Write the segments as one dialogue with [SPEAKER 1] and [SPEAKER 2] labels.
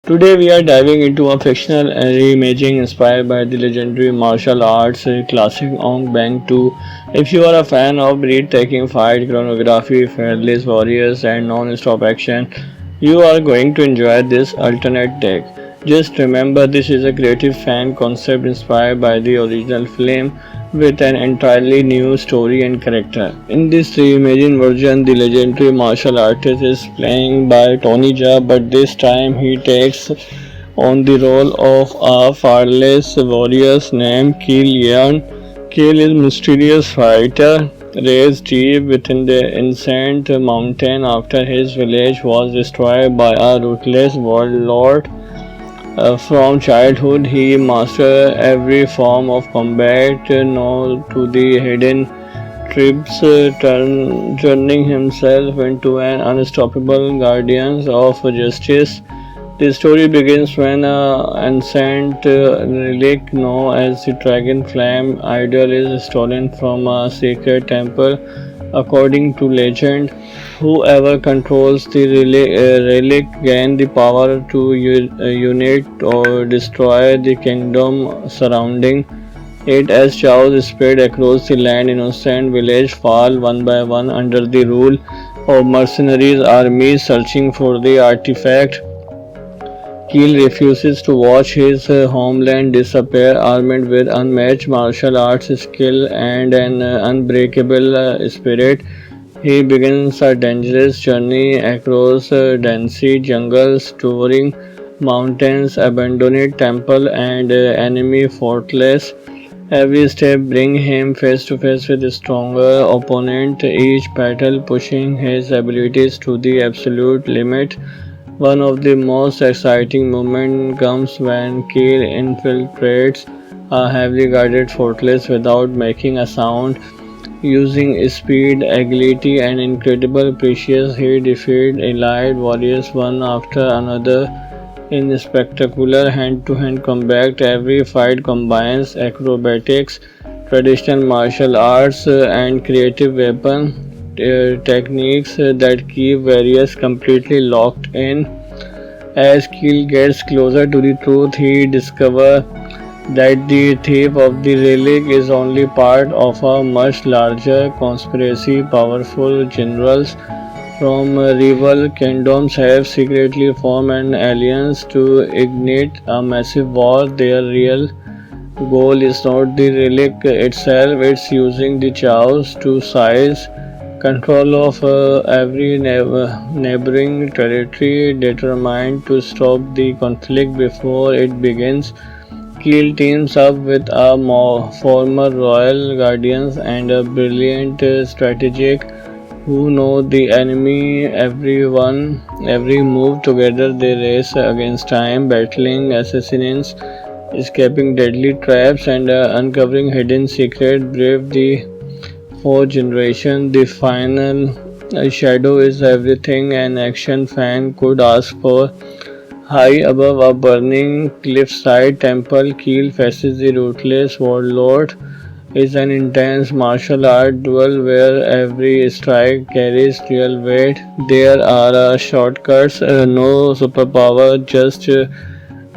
[SPEAKER 1] Today we are diving into a fictional reimagining inspired by the legendary martial arts classic Ong Bang 2. If you are a fan of breathtaking fight choreography, fearless warriors, and non-stop action, you are going to enjoy this alternate take. Just remember, this is a creative fan concept inspired by the original film with an entirely new story and character. In this reimagined version, the legendary martial artist is playing by Tony Jaa, but this time he takes on the role of a fearless warrior named Keel Yan. Keel is a mysterious fighter raised deep within the ancient mountain after his village was destroyed by a ruthless warlord. From childhood, he mastered every form of combat, known to the hidden tribes, turning himself into an unstoppable guardian of justice. The story begins when an ancient relic known as the Dragon Flame idol is stolen from a sacred temple. According to legend, whoever controls the relic gains the power to unite or destroy the kingdom surrounding it. As chaos spread across the land, innocent villages fall one by one under the rule of mercenaries armies searching for the artifact. Keel refuses to watch his homeland disappear. Armed with unmatched martial arts skill and an unbreakable spirit, he begins a dangerous journey across dense jungles, towering mountains, abandoned temple, and enemy fortress. Every step brings him face to face with a stronger opponent, each battle pushing his abilities to the absolute limit. One of the most exciting moments comes when Keel infiltrates a heavily guarded fortress without making a sound. Using speed, agility, and incredible precision, he defeats elite warriors one after another in spectacular hand-to-hand combat. Every fight combines acrobatics, traditional martial arts, and creative weapon techniques that keep warriors completely locked in. As Keel gets closer to the truth, he discovers that the thief of the relic is only part of a much larger conspiracy. Powerful generals from rival kingdoms have secretly formed an alliance to ignite a massive war. Their real goal is not the relic itself, it's using the chaos to seize control of every neighboring territory, determined to stop the conflict before it begins. Keel teams up with a former royal guardians and a brilliant strategic who know the enemy every move. Together they race against time, battling assassins, escaping deadly traps, and uncovering hidden secrets. Brave the fourth generation. The final shadow is everything an action fan could ask for. High above a burning cliffside temple, Keel faces the ruthless warlord. Is an intense martial art duel where every strike carries real weight. There are shortcuts, no superpower, just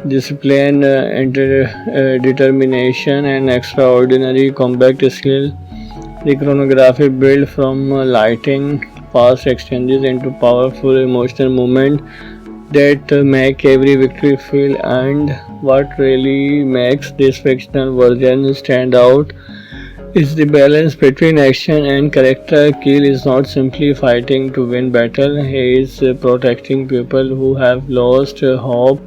[SPEAKER 1] discipline, determination, and extraordinary combat skill. The choreography built from lighting, fast exchanges into powerful emotional movement that make every victory feel earned. What really makes this fictional version stand out is the balance between action and character. Keel is not simply fighting to win battle, he is protecting people who have lost hope.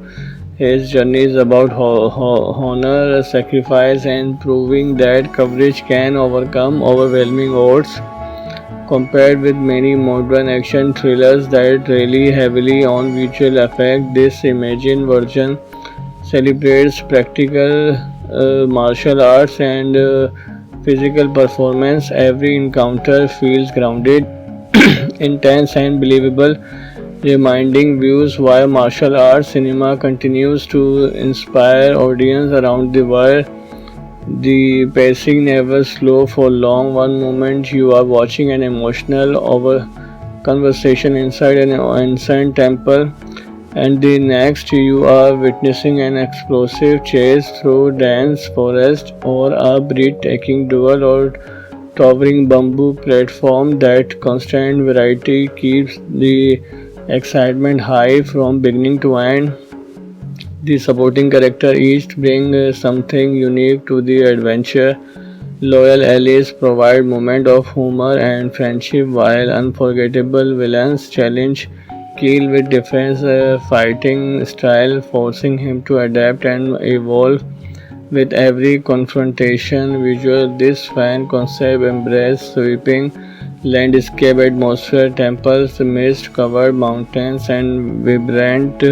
[SPEAKER 1] His journey is about honor, sacrifice, and proving that courage can overcome overwhelming odds. Compared with many modern action thrillers that rely heavily on visual effects, this imagined version celebrates practical martial arts and physical performance. Every encounter feels grounded, intense, and believable, reminding viewers why martial arts cinema continues to inspire audiences around the world. The pacing never slow for long. One moment you are watching an emotional over conversation inside an ancient temple, and the next you are witnessing an explosive chase through dense forest or a breathtaking duel or towering bamboo platform. That constant variety keeps the excitement high from beginning to end. The supporting character each bring something unique to the adventure. Loyal allies provide moments of humor and friendship, while unforgettable villains challenge Keel with different fighting style, forcing him to adapt and evolve with every confrontation. Visual, this fan concept embraces sweeping landscape atmosphere, temples, mist-covered mountains, and vibrant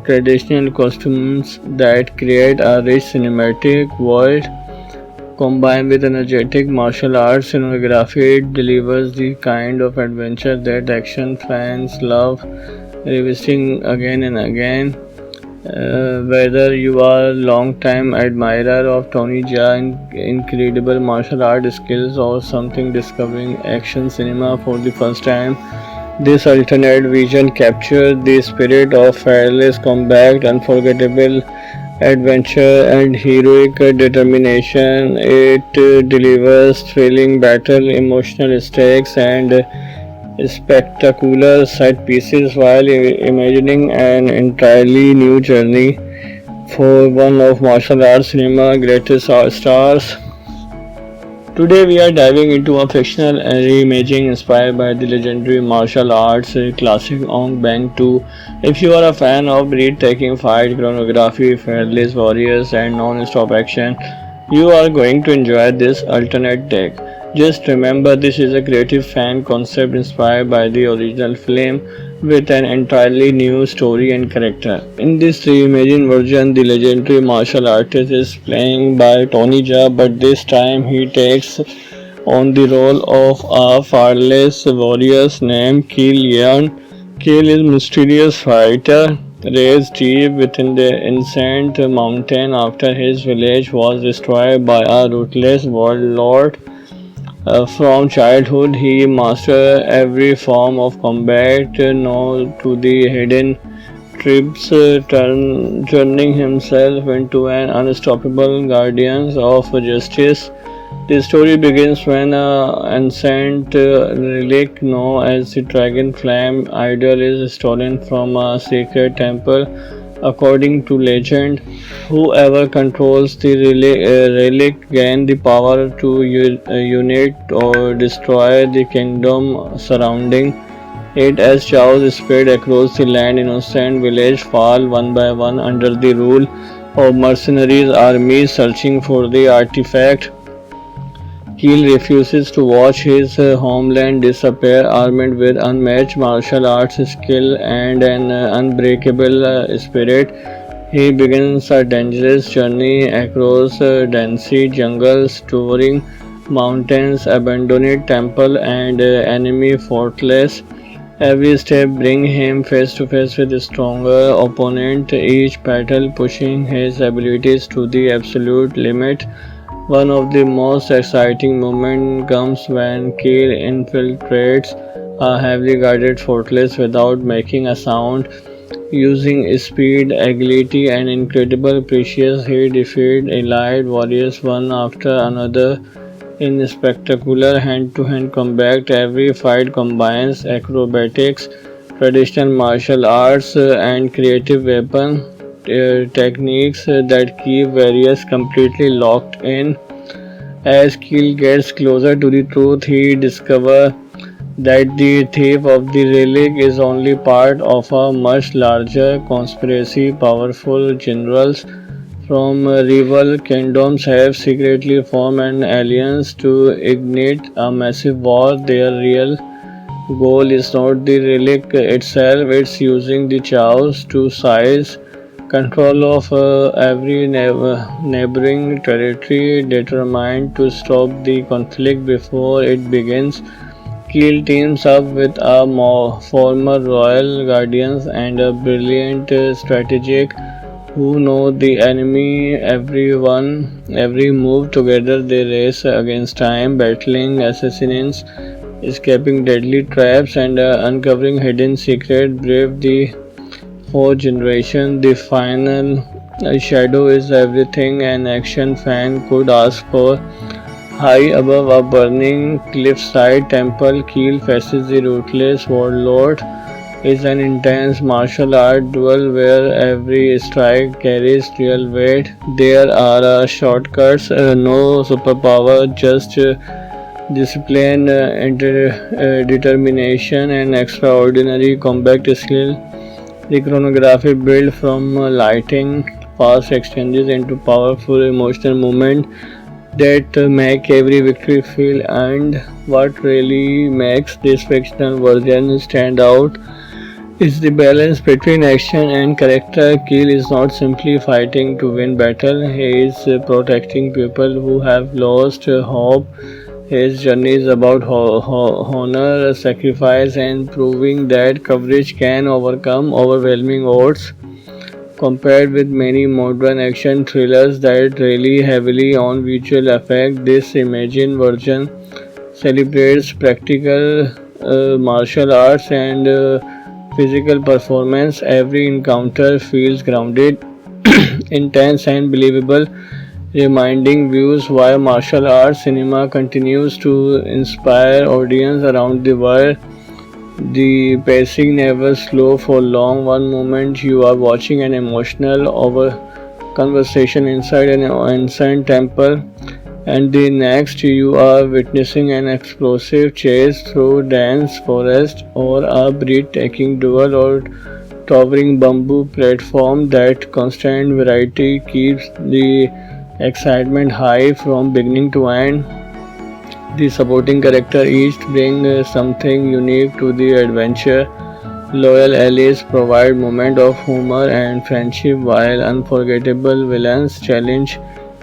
[SPEAKER 1] traditional costumes that create a rich cinematic world. Combined with energetic martial arts cinematography, it delivers the kind of adventure that action fans love revisiting again and again. Whether you are a long-time admirer of Tony Jaa's incredible martial art skills or something discovering action cinema for the first time, this alternate vision captures the spirit of fearless combat, unforgettable adventure, and heroic determination. It delivers thrilling battle, emotional stakes, and spectacular set pieces while imagining an entirely new journey for one of martial arts cinema greatest stars. Today we are diving into a fictional reimagining inspired by the legendary martial arts classic Ong Bang 2. If you are a fan of breathtaking fight choreography, fearless warriors, and non-stop action, you are going to enjoy this alternate take. Just remember, this is a creative fan concept inspired by the original film with an entirely new story and character. In this reimagined version, the legendary martial artist is playing by Tony Jaa, but this time he takes on the role of a fearless warrior named Keel Yeon. Keel is a mysterious fighter raised deep within the ancient mountain after his village was destroyed by a ruthless warlord. From childhood, he mastered every form of combat, known to the hidden tribes, turning himself into an unstoppable guardian of justice. The story begins when an ancient relic known as the Dragon Flame idol is stolen from a secret temple. According to legend, whoever controls the relic gains the power to unite or destroy the kingdom surrounding it. As chaos spread across the land, innocent villages fall one by one under the rule of mercenaries armies searching for the artifact. Keel refuses to watch his homeland disappear. Armed with unmatched martial arts skill and an unbreakable spirit, he begins a dangerous journey across dense jungles, towering mountains, abandoned temple, and enemy fortress. Every step brings him face to face with a stronger opponent, each battle pushing his abilities to the absolute limit. One of the most exciting moments comes when Keel infiltrates a heavily guarded fortress without making a sound. Using speed, agility, and incredible precision, he defeats elite warriors one after another in spectacular hand-to-hand combat. Every fight combines acrobatics, traditional martial arts, and creative weapon techniques that keep warriors completely locked in. As Keel gets closer to the truth, he discovers that the thief of the relic is only part of a much larger conspiracy. Powerful generals from rival kingdoms have secretly formed an alliance to ignite a massive war. Their real goal is not the relic itself, it's using the chaos to seize control of every neighboring territory. Determined to stop the conflict before it begins, Keel teams up with a former royal guardians and a brilliant strategic who know the enemy every move. Together they race against time, battling assassins, escaping deadly traps, and uncovering hidden secrets. Brave the for generations. The final shadow is everything an action fan could ask for. High above a burning cliffside, Temple Kill faces the ruthless warlord. Is an intense martial art duel where every strike carries real weight. There are shortcuts, no superpower, just discipline, determination, and extraordinary combat skill. The chronography built from lighting, fast exchanges into powerful emotional movement that make every victory feel earned. What really makes this fictional version stand out is the balance between action and character. Keel is not simply fighting to win battle, he is protecting people who have lost hope. His journey is about honor, sacrifice, and proving that courage can overcome overwhelming odds. Compared with many modern action thrillers that rely heavily on visual effects, this Imagine version celebrates practical martial arts and physical performance. Every encounter feels grounded, intense, and believable, reminding viewers why martial arts cinema continues to inspire audience around the world. The pacing never slow for long. One moment you are watching an emotional over conversation inside an ancient temple, and the next you are witnessing an explosive chase through dense forest or a breathtaking duel or towering bamboo platform. That constant variety keeps the excitement high from beginning to end. The supporting character each bring something unique to the adventure. Loyal allies provide moments of humor and friendship while unforgettable villains challenge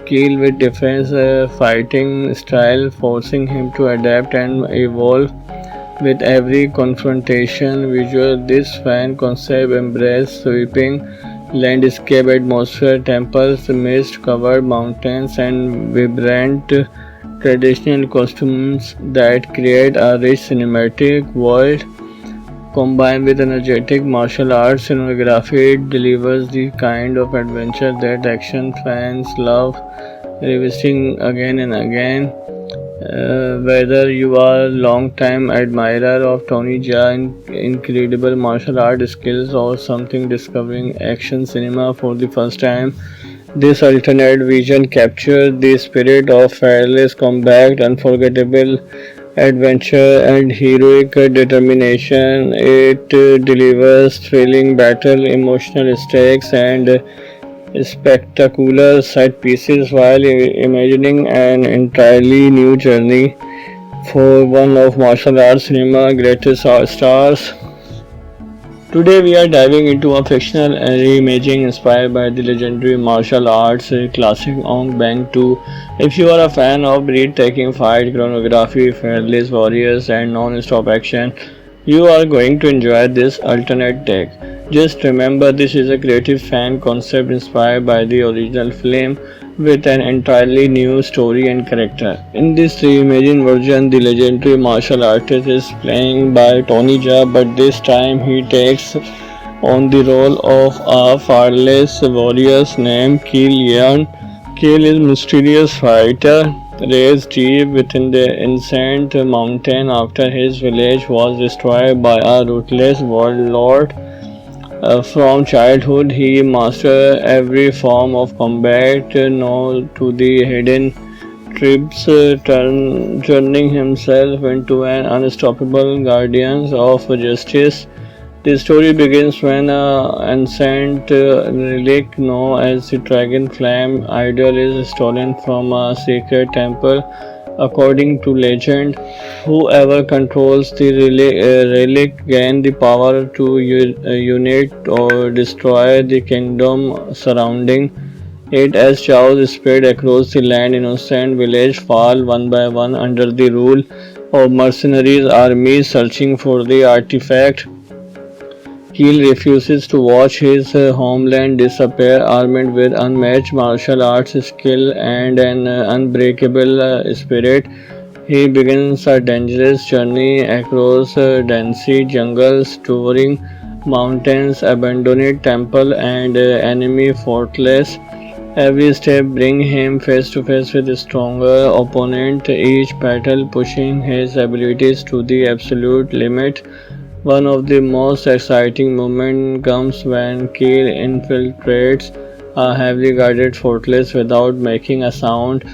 [SPEAKER 1] Keel with different fighting style, forcing him to adapt and evolve with every confrontation. Visual, this fan concept embraces sweeping landscape atmosphere, temples, mist-covered mountains, and vibrant traditional costumes that create a rich cinematic world. Combined with energetic martial arts cinematography, it delivers the kind of adventure that action fans love revisiting again and again. Whether you are a long-time admirer of Tony Jaa's incredible martial art skills or something discovering action cinema for the first time, this alternate vision captures the spirit of fearless combat, unforgettable adventure, and heroic determination. It delivers thrilling battle, emotional stakes, and spectacular set pieces while imagining an entirely new journey for one of martial arts cinema greatest stars. Today we are diving into a fictional reimagining inspired by the legendary martial arts classic Ong Bang 2. If you are a fan of breathtaking fight choreography, fearless warriors, and non-stop action, you are going to enjoy this alternate take. Just remember, this is a creative fan concept inspired by the original film with an entirely new story and character. In this reimagined version, the legendary martial artist is playing by Tony Jaa, but this time he takes on the role of a fearless warrior named Keel Yeon. Keel is a mysterious fighter raised deep within the ancient mountain after his village was destroyed by a ruthless warlord. From childhood, he mastered every form of combat, known to the hidden tribes, turning himself into an unstoppable guardian of justice. The story begins when an ancient relic known as the Dragon Flame idol is stolen from a sacred temple. According to legend, whoever controls the relic gains the power to unite or destroy the kingdom surrounding it. As chaos spread across the land, innocent villages fall one by one under the rule of mercenaries armies searching for the artifact. Keel refuses to watch his homeland disappear. Armed with unmatched martial arts skill and an unbreakable spirit, he begins a dangerous journey across dense jungles, touring mountains, abandoned temple, and enemy fortress. Every step brings him face to face with a stronger opponent, each battle pushing his abilities to the absolute limit. One of the most exciting moments comes when Keel infiltrates a heavily guarded fortress without making a sound.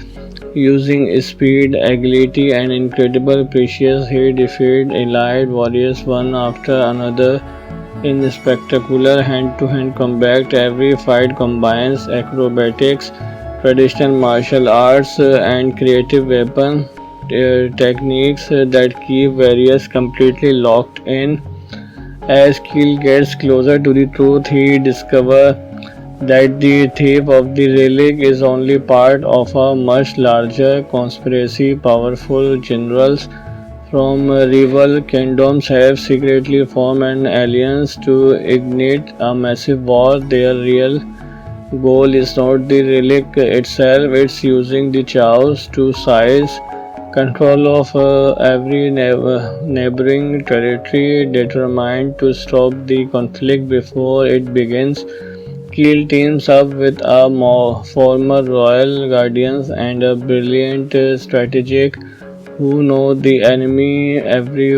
[SPEAKER 1] Using speed, agility, and incredible precision, he defeated elite warriors one after another in spectacular hand-to-hand combat. Every fight combines acrobatics, traditional martial arts, and creative weapon techniques that keep warriors completely locked in. As Keel gets closer to the truth, he discovers that the thief of the relic is only part of a much larger conspiracy. Powerful generals from rival kingdoms have secretly formed an alliance to ignite a massive war. Their real goal is not the relic itself, it's using the chaos to seize control of every neighboring territory, determined to stop the conflict before it begins. Keel teams up with a former royal guardians and a brilliant strategic who know the enemy every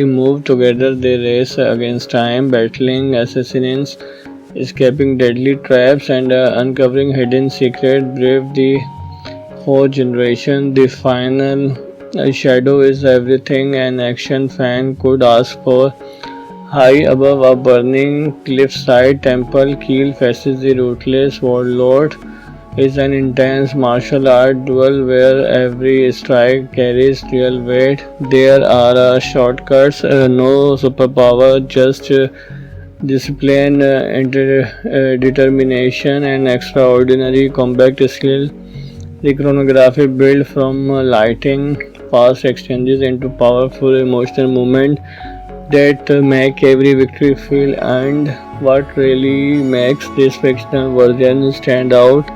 [SPEAKER 1] move. Together they race against time, battling assassins, escaping deadly traps, and uncovering hidden secrets. Brave the whole generation. The final shadow is everything an action fan could ask for. High above a burning cliffside temple, Keel faces the ruthless warlord. Is an intense martial art duel where every strike carries real weight. There are shortcuts, no superpower, just discipline, determination, and extraordinary combat skill. The choreography built from lighting, fast exchanges into powerful emotional movement that make every victory feel earned. What really makes this fictional version stand out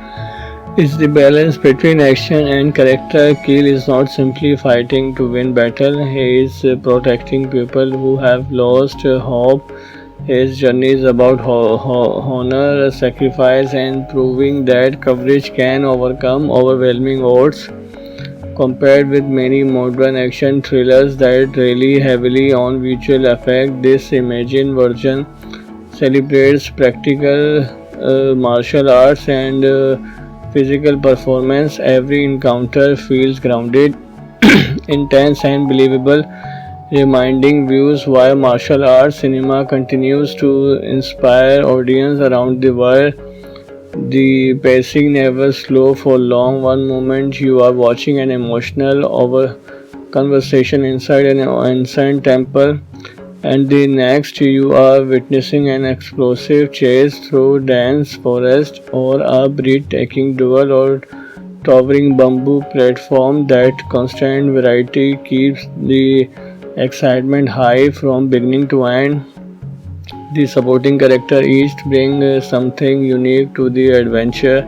[SPEAKER 1] is the balance between action and character. Keel is not simply fighting to win battle, he is protecting people who have lost hope. His journey is about honor, sacrifice, and proving that courage can overcome overwhelming odds. Compared with many modern action thrillers that rely heavily on visual effects, this imagined version celebrates practical martial arts and physical performance. Every encounter feels grounded, intense, and believable, reminding viewers why martial arts cinema continues to inspire audiences around the world. The pacing never slow for long. One moment you are watching an emotional over conversation inside an ancient temple, and the next you are witnessing an explosive chase through dense forest or a breathtaking duel or towering bamboo platform. That constant variety keeps the excitement high from beginning to end. The supporting character each bring something unique to the adventure.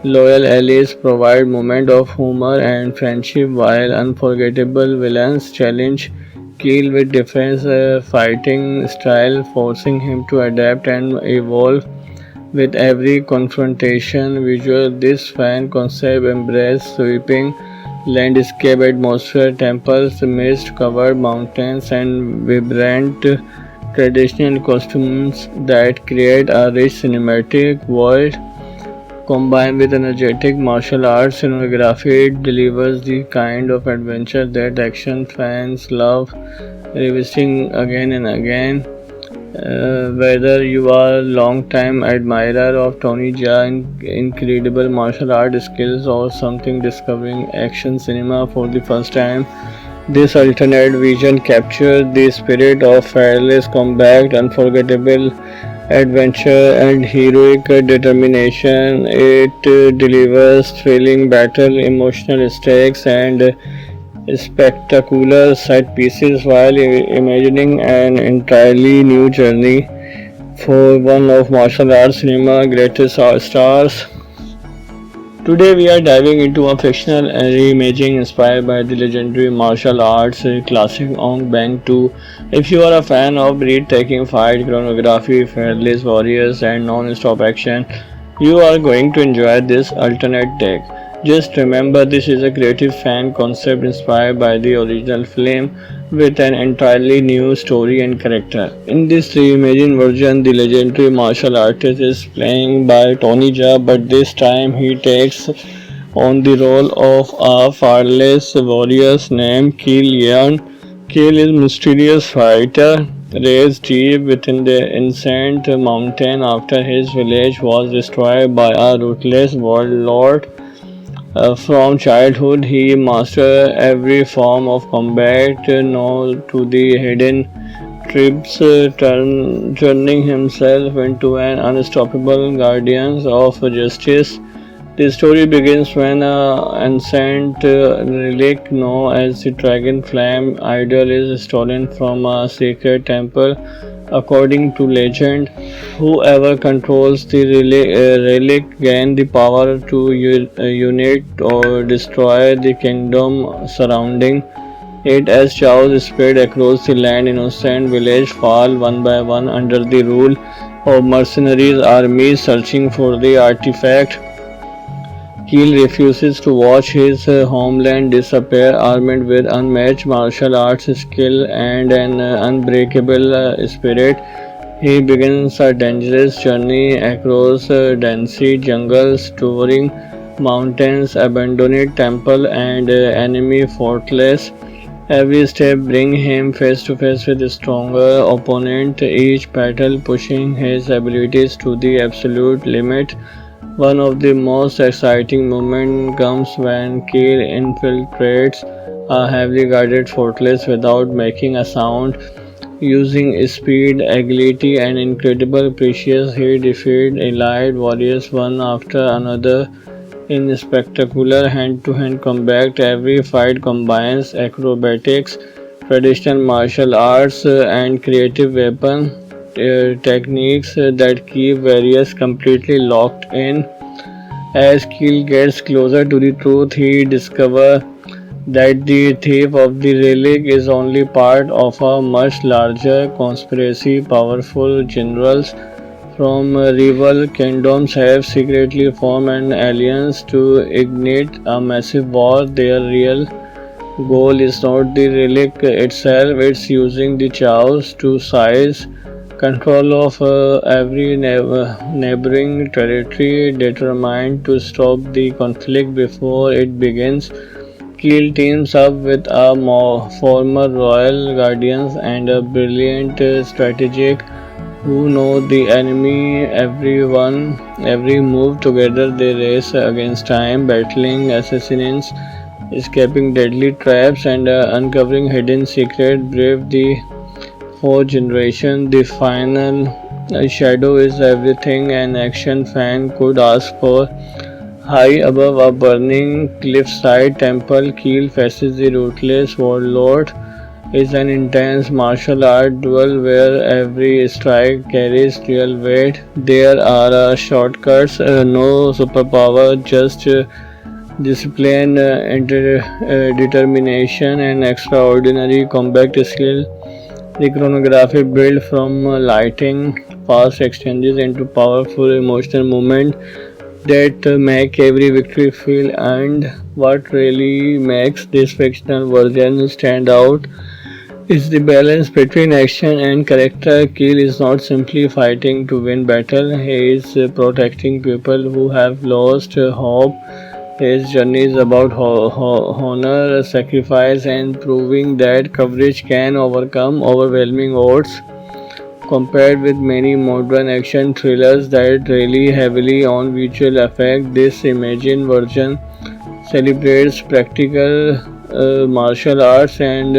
[SPEAKER 1] Loyal allies provide moments of humor and friendship, while unforgettable villains challenge Keel with different fighting style, forcing him to adapt and evolve with every confrontation. Visual, this fan concept embrace sweeping landscape atmosphere, temples, mist-covered mountains, and vibrant traditional costumes that create a rich cinematic world. Combined with energetic martial arts cinematography, it delivers the kind of adventure that action fans love revisiting again and again. Whether you are a long-time admirer of Tony Jaa's incredible martial art skills or something discovering action cinema for the first time, this alternate vision captures the spirit of fearless combat, unforgettable adventure, and heroic determination. It delivers thrilling battle, emotional stakes, and spectacular set pieces while imagining an entirely new journey for one of martial arts cinema greatest stars. Today we are diving into a fictional reimagining inspired by the legendary martial arts classic Ong Bang 2. If you are a fan of breathtaking fight choreography, fearless warriors, and non-stop action, you are going to enjoy this alternate take. Just remember, this is a creative fan concept inspired by the original film with an entirely new story and character. In this reimagined version, the legendary martial artist is playing by Tony Jaa, but this time he takes on the role of a fearless warrior named Keel Yeon. Keel is a mysterious fighter raised deep within the ancient mountain after his village was destroyed by a ruthless warlord. From childhood, he mastered every form of combat known to the hidden tribes, turning himself into an unstoppable guardian of justice. The story begins when an ancient relic known as the Dragon Flame idol is stolen from a sacred temple. According to legend, whoever controls the relic gains the power to unite or destroy the kingdom surrounding it. As chaos spread across the land, innocent villages fall one by one under the rule of mercenaries armies searching for the artifact. Keel refuses to watch his homeland disappear. Armed with unmatched martial arts skill and an unbreakable spirit, he begins a dangerous journey across dense jungles, towering mountains, abandoned temple, and enemy fortress. Every step brings him face to face with a stronger opponent, each battle pushing his abilities to the absolute limit. One of the most exciting moments comes when Keel infiltrates a heavily guarded fortress without making a sound. Using speed, agility, and incredible precision, he defeats elite warriors one after another in spectacular hand-to-hand combat. Every fight combines acrobatics, traditional martial arts, and creative weapon techniques that keep warriors completely locked in. As Keel gets closer to the truth, he discovers that the thief of the relic is only part of a much larger conspiracy. Powerful generals from rival kingdoms have secretly formed an alliance to ignite a massive war. Their real goal is not the relic itself, it's using the chaos to seize control of every neighboring territory. Determined to stop the conflict before it begins, Keel teams up with a former royal guardians and a brilliant strategist who know the enemy every move. Together they race against time, battling assassins, escaping deadly traps, and uncovering hidden secrets. Brave the fourth generation, the final shadow is everything an action fan could ask for. High above a burning cliffside temple, Keel faces the ruthless warlord. Is an intense martial art duel where every strike carries real weight. There are shortcuts, no superpower, just discipline, determination, and extraordinary combat skill. The choreography built from lighting fast exchanges into powerful emotional moments that make every victory feel earned. What really makes this fictional version stand out is the balance between action and character. Keel is not simply fighting to win battle, he is protecting people who have lost hope. His journey is about honor, sacrifice, and proving that courage can overcome overwhelming odds. Compared with many modern action thrillers that rely heavily on visual effects, this imagined version celebrates practical martial arts and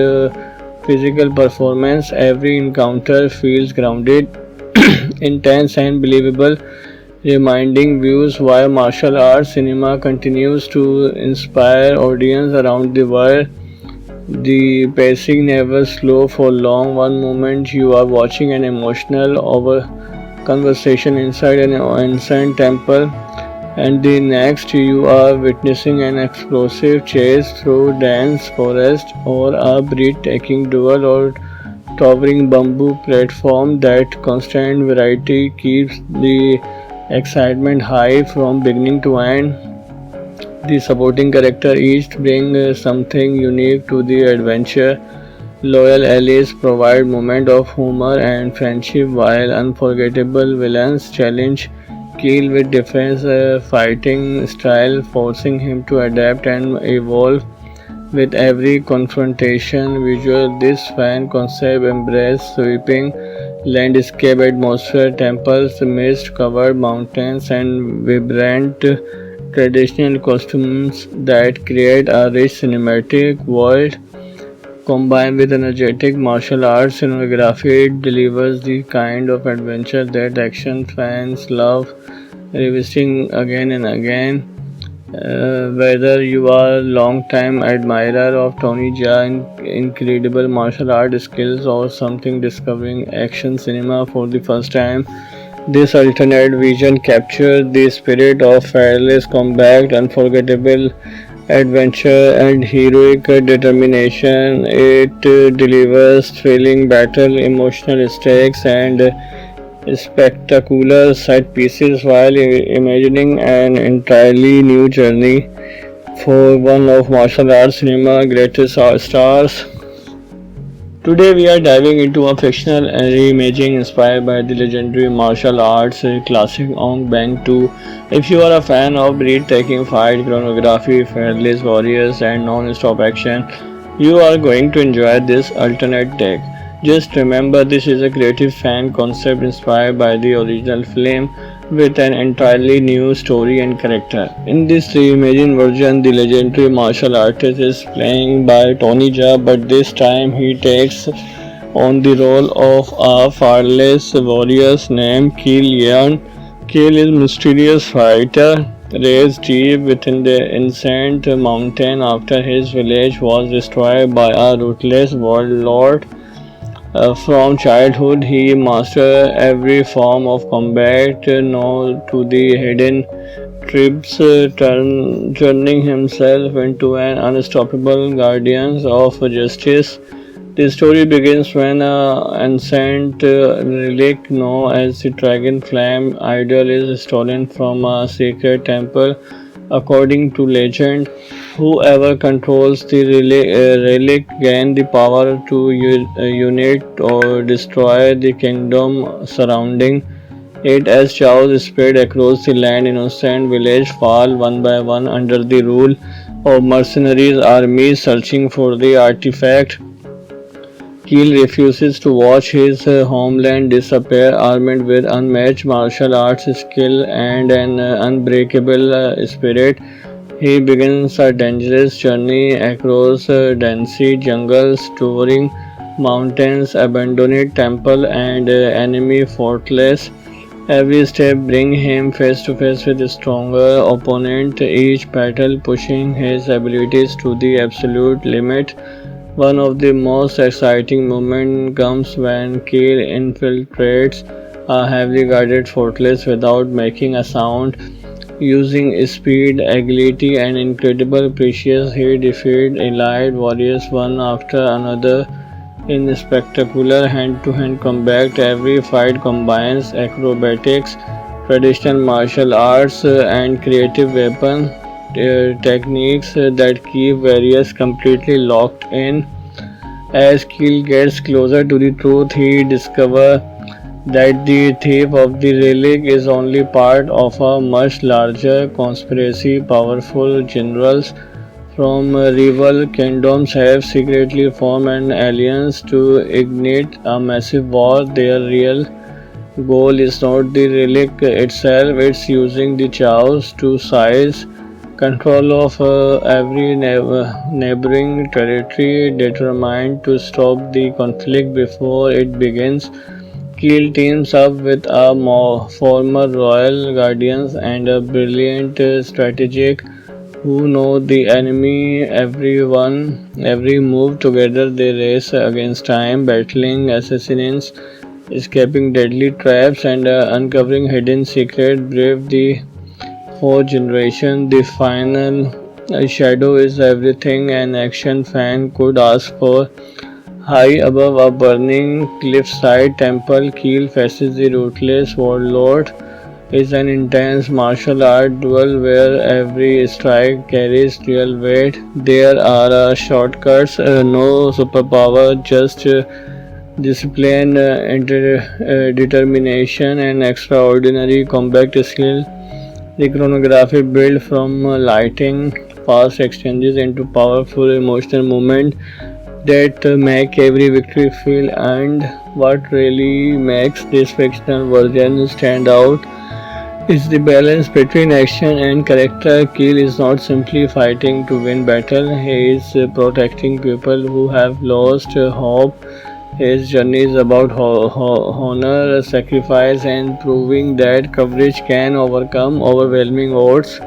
[SPEAKER 1] physical performance. Every encounter feels grounded, intense, and believable, reminding viewers why martial arts cinema continues to inspire audiences around the world. The pacing never slows for long. One moment you are watching an emotional over conversation inside an ancient temple, and the next you are witnessing an explosive chase through dense forest or a breathtaking duel or towering bamboo platform. That constant variety keeps the excitement high from beginning to end. The supporting character each bring something unique to the adventure. Loyal allies provide moments of humor and friendship, while unforgettable villains challenge Keel with different fighting style, forcing him to adapt and evolve with every confrontation. Visual, this fan concept embraces sweeping landscape atmosphere, temples, mist-covered mountains, and vibrant traditional costumes that create a rich cinematic world. Combined with energetic martial arts cinematography, it delivers the kind of adventure that action fans love revisiting again and again. Whether you are a long-time admirer of Tony Jaa's incredible martial art skills or something discovering action cinema for the first time, this alternate vision captures the spirit of fearless combat, unforgettable adventure, and heroic determination. It delivers thrilling battle, emotional stakes, and spectacular set pieces while imagining an entirely new journey for one of martial arts cinema greatest stars. Today we are diving into a fictional reimagining inspired by the legendary martial arts classic Ong Bang 2. If you are a fan of breathtaking fight choreography, fearless warriors, and non-stop action, you are going to enjoy this alternate take. Just remember, this is a creative fan concept inspired by the original film with an entirely new story and character. In this reimagined version, the legendary martial artist is playing by Tony Jaa, but this time he takes on the role of a fearless warrior named Keel Yan. Keel is a mysterious fighter raised deep within the ancient mountain after his village was destroyed by a ruthless warlord. From childhood, he mastered every form of combat, known to the hidden tribes, turning himself into an unstoppable guardian of justice. The story begins when an ancient relic known as the Dragon Flame idol is stolen from a sacred temple. According to legend, whoever controls the relic gains the power to unite or destroy the kingdom surrounding it. As chaos spread across the land, innocent villages fall one by one under the rule of mercenaries armies searching for the artifact. Keel refuses to watch his homeland disappear. Armed with unmatched martial arts skill and an unbreakable spirit, he begins a dangerous journey across dense jungles, towering mountains, abandoned temple, and enemy fortress. Every step brings him face to face with a stronger opponent, each battle pushing his abilities to the absolute limit. One of the most exciting moments comes when Keel infiltrates a heavily guarded fortress without making a sound. Using speed, agility, and incredible precision, he defeats elite warriors one after another in spectacular hand-to-hand combat. Every fight combines acrobatics, traditional martial arts, and creative weapon techniques that keep warriors completely locked in. As Keel gets closer to the truth, he discovers that the thief of the relic is only part of a much larger conspiracy. Powerful generals from rival kingdoms have secretly formed an alliance to ignite a massive war. Their real goal is not the relic itself, it's using the chaos to seize control of every neighboring territory. Determined to stop the conflict before it begins, Keel teams up with a former royal guardians and a brilliant strategic who know the enemy every move. Together they race against time, battling assassins, escaping deadly traps, and uncovering hidden secrets. Brave the for generations. The final shadow is everything an action fan could ask for. High above a burning cliffside, Temple Keel faces the ruthless warlord. Is an intense martial art duel where every strike carries real weight. There are shortcuts, no superpower, just discipline, determination, and extraordinary combat skill. The choreography built from lighting, fast exchanges into powerful emotional movement that make every victory feel earned. What really makes this fictional version stand out is the balance between action and character. Keel is not simply fighting to win battle, he is protecting people who have lost hope. His journey is about honor, sacrifice, and proving that courage can overcome overwhelming odds.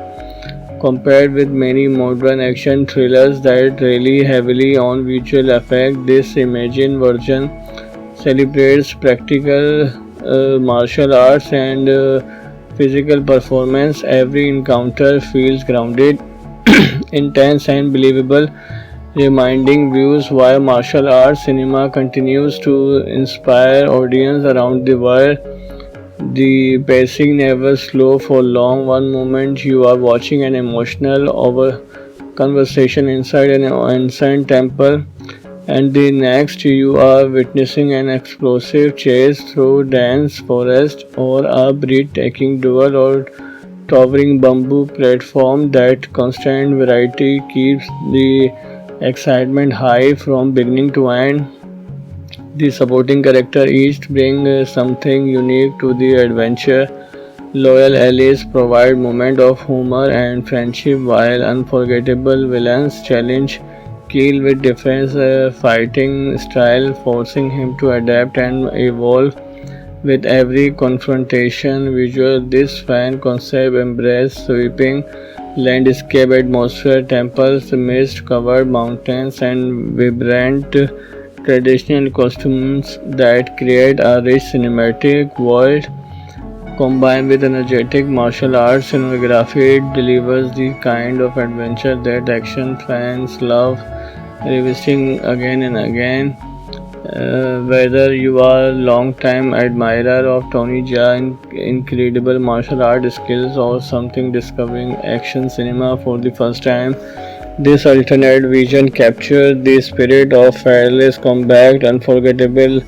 [SPEAKER 1] Compared with many modern action thrillers that rely heavily on visual effect, this Imagine version celebrates practical martial arts and physical performance. Every encounter feels grounded, intense, and believable, reminding viewers why martial arts cinema continues to inspire audiences around the world. The pacing never slow for long. One moment you are watching an emotional over conversation inside an ancient temple, and the next you are witnessing an explosive chase through dense forest or a breathtaking duel or towering bamboo platform. That constant variety keeps the excitement high from beginning to end. The supporting character each bring something unique to the adventure. Loyal allies provide moments of humor and friendship, while unforgettable villains challenge Keel with different fighting style, forcing him to adapt and evolve with every confrontation. Visual, this fan concept embraces sweeping landscape atmosphere, temples, mist-covered mountains, and vibrant traditional costumes that create a rich cinematic world. Combined with energetic martial arts cinematography, it delivers the kind of adventure that action fans love revisiting again and again. Whether you are a long-time admirer of Tony Jaa's incredible martial art skills or something discovering action cinema for the first time, this alternate vision captures the spirit of fearless combat, unforgettable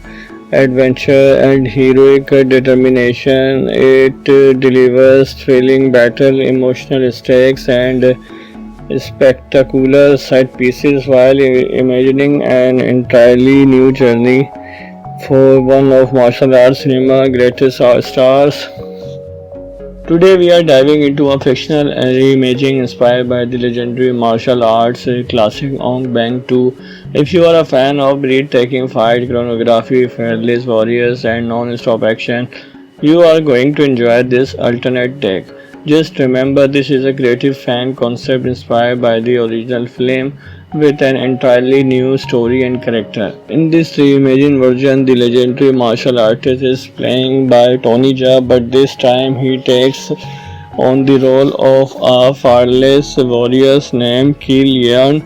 [SPEAKER 1] adventure, and heroic determination. It delivers thrilling battle, emotional stakes, and spectacular set pieces while imagining an entirely new journey for one of martial arts cinema greatest stars. Today we are diving into a fictional reimagining inspired by the legendary martial arts classic Ong Bang 2. If you are a fan of breathtaking fight choreography, fearless warriors, and non-stop action, you are going to enjoy this alternate take. Just remember, this is a creative fan concept inspired by the original film with an entirely new story and character. In this reimagined version, the legendary martial artist is playing by Tony Jaa, but this time he takes on the role of a fearless warrior named Keel Yeon.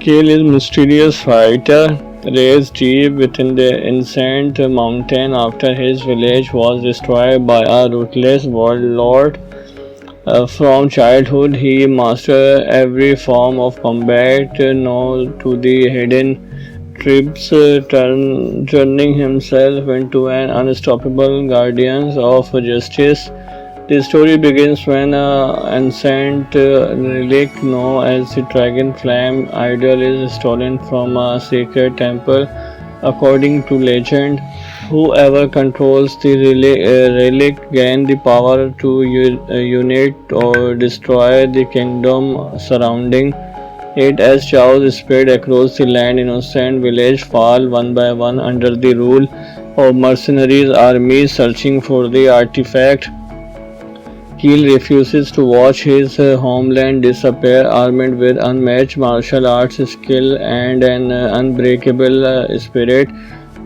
[SPEAKER 1] Keel is a mysterious fighter raised deep within the ancient mountain after his village was destroyed by a ruthless warlord. From childhood, he mastered every form of combat, known to the hidden tribes, turning himself into an unstoppable guardian of justice. The story begins when an ancient relic known as the Dragon Flame idol is stolen from a sacred temple. According to legend, whoever controls the relic gains the power to unite or destroy the kingdom surrounding it. As chaos spread across the land, innocent villages fall one by one under the rule of mercenaries armies searching for the artifact. Keel refuses to watch his homeland disappear. Armed with unmatched martial arts skill and an unbreakable spirit,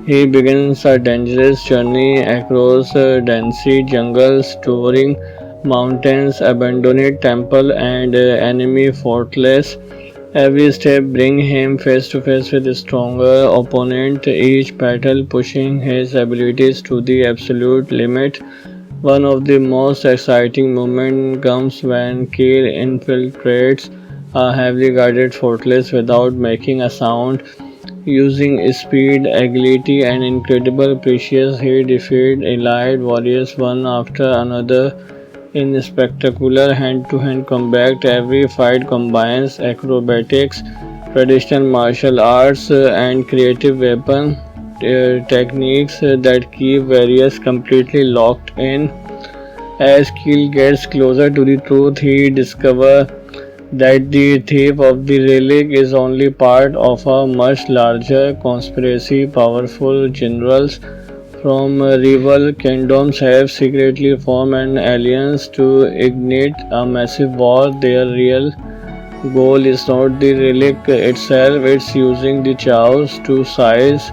[SPEAKER 1] he begins a dangerous journey across dense jungles, touring mountains, abandoned temple, and enemy fortress. Every step brings him face to face with a stronger opponent, each battle pushing his abilities to the absolute limit. One of the most exciting moments comes when Kale infiltrates a heavily guarded fortress without making a sound. Using speed, agility, and incredible precision, he defeated elite warriors one after another in spectacular hand-to-hand combat. Every fight combines acrobatics, traditional martial arts, and creative weapon techniques that keep warriors completely locked in. As Keel gets closer to the truth, he discovers that the thief of the relic is only part of a much larger conspiracy. Powerful generals from rival kingdoms have secretly formed an alliance to ignite a massive war. Their real goal is not the relic itself, it's using the chaos to seize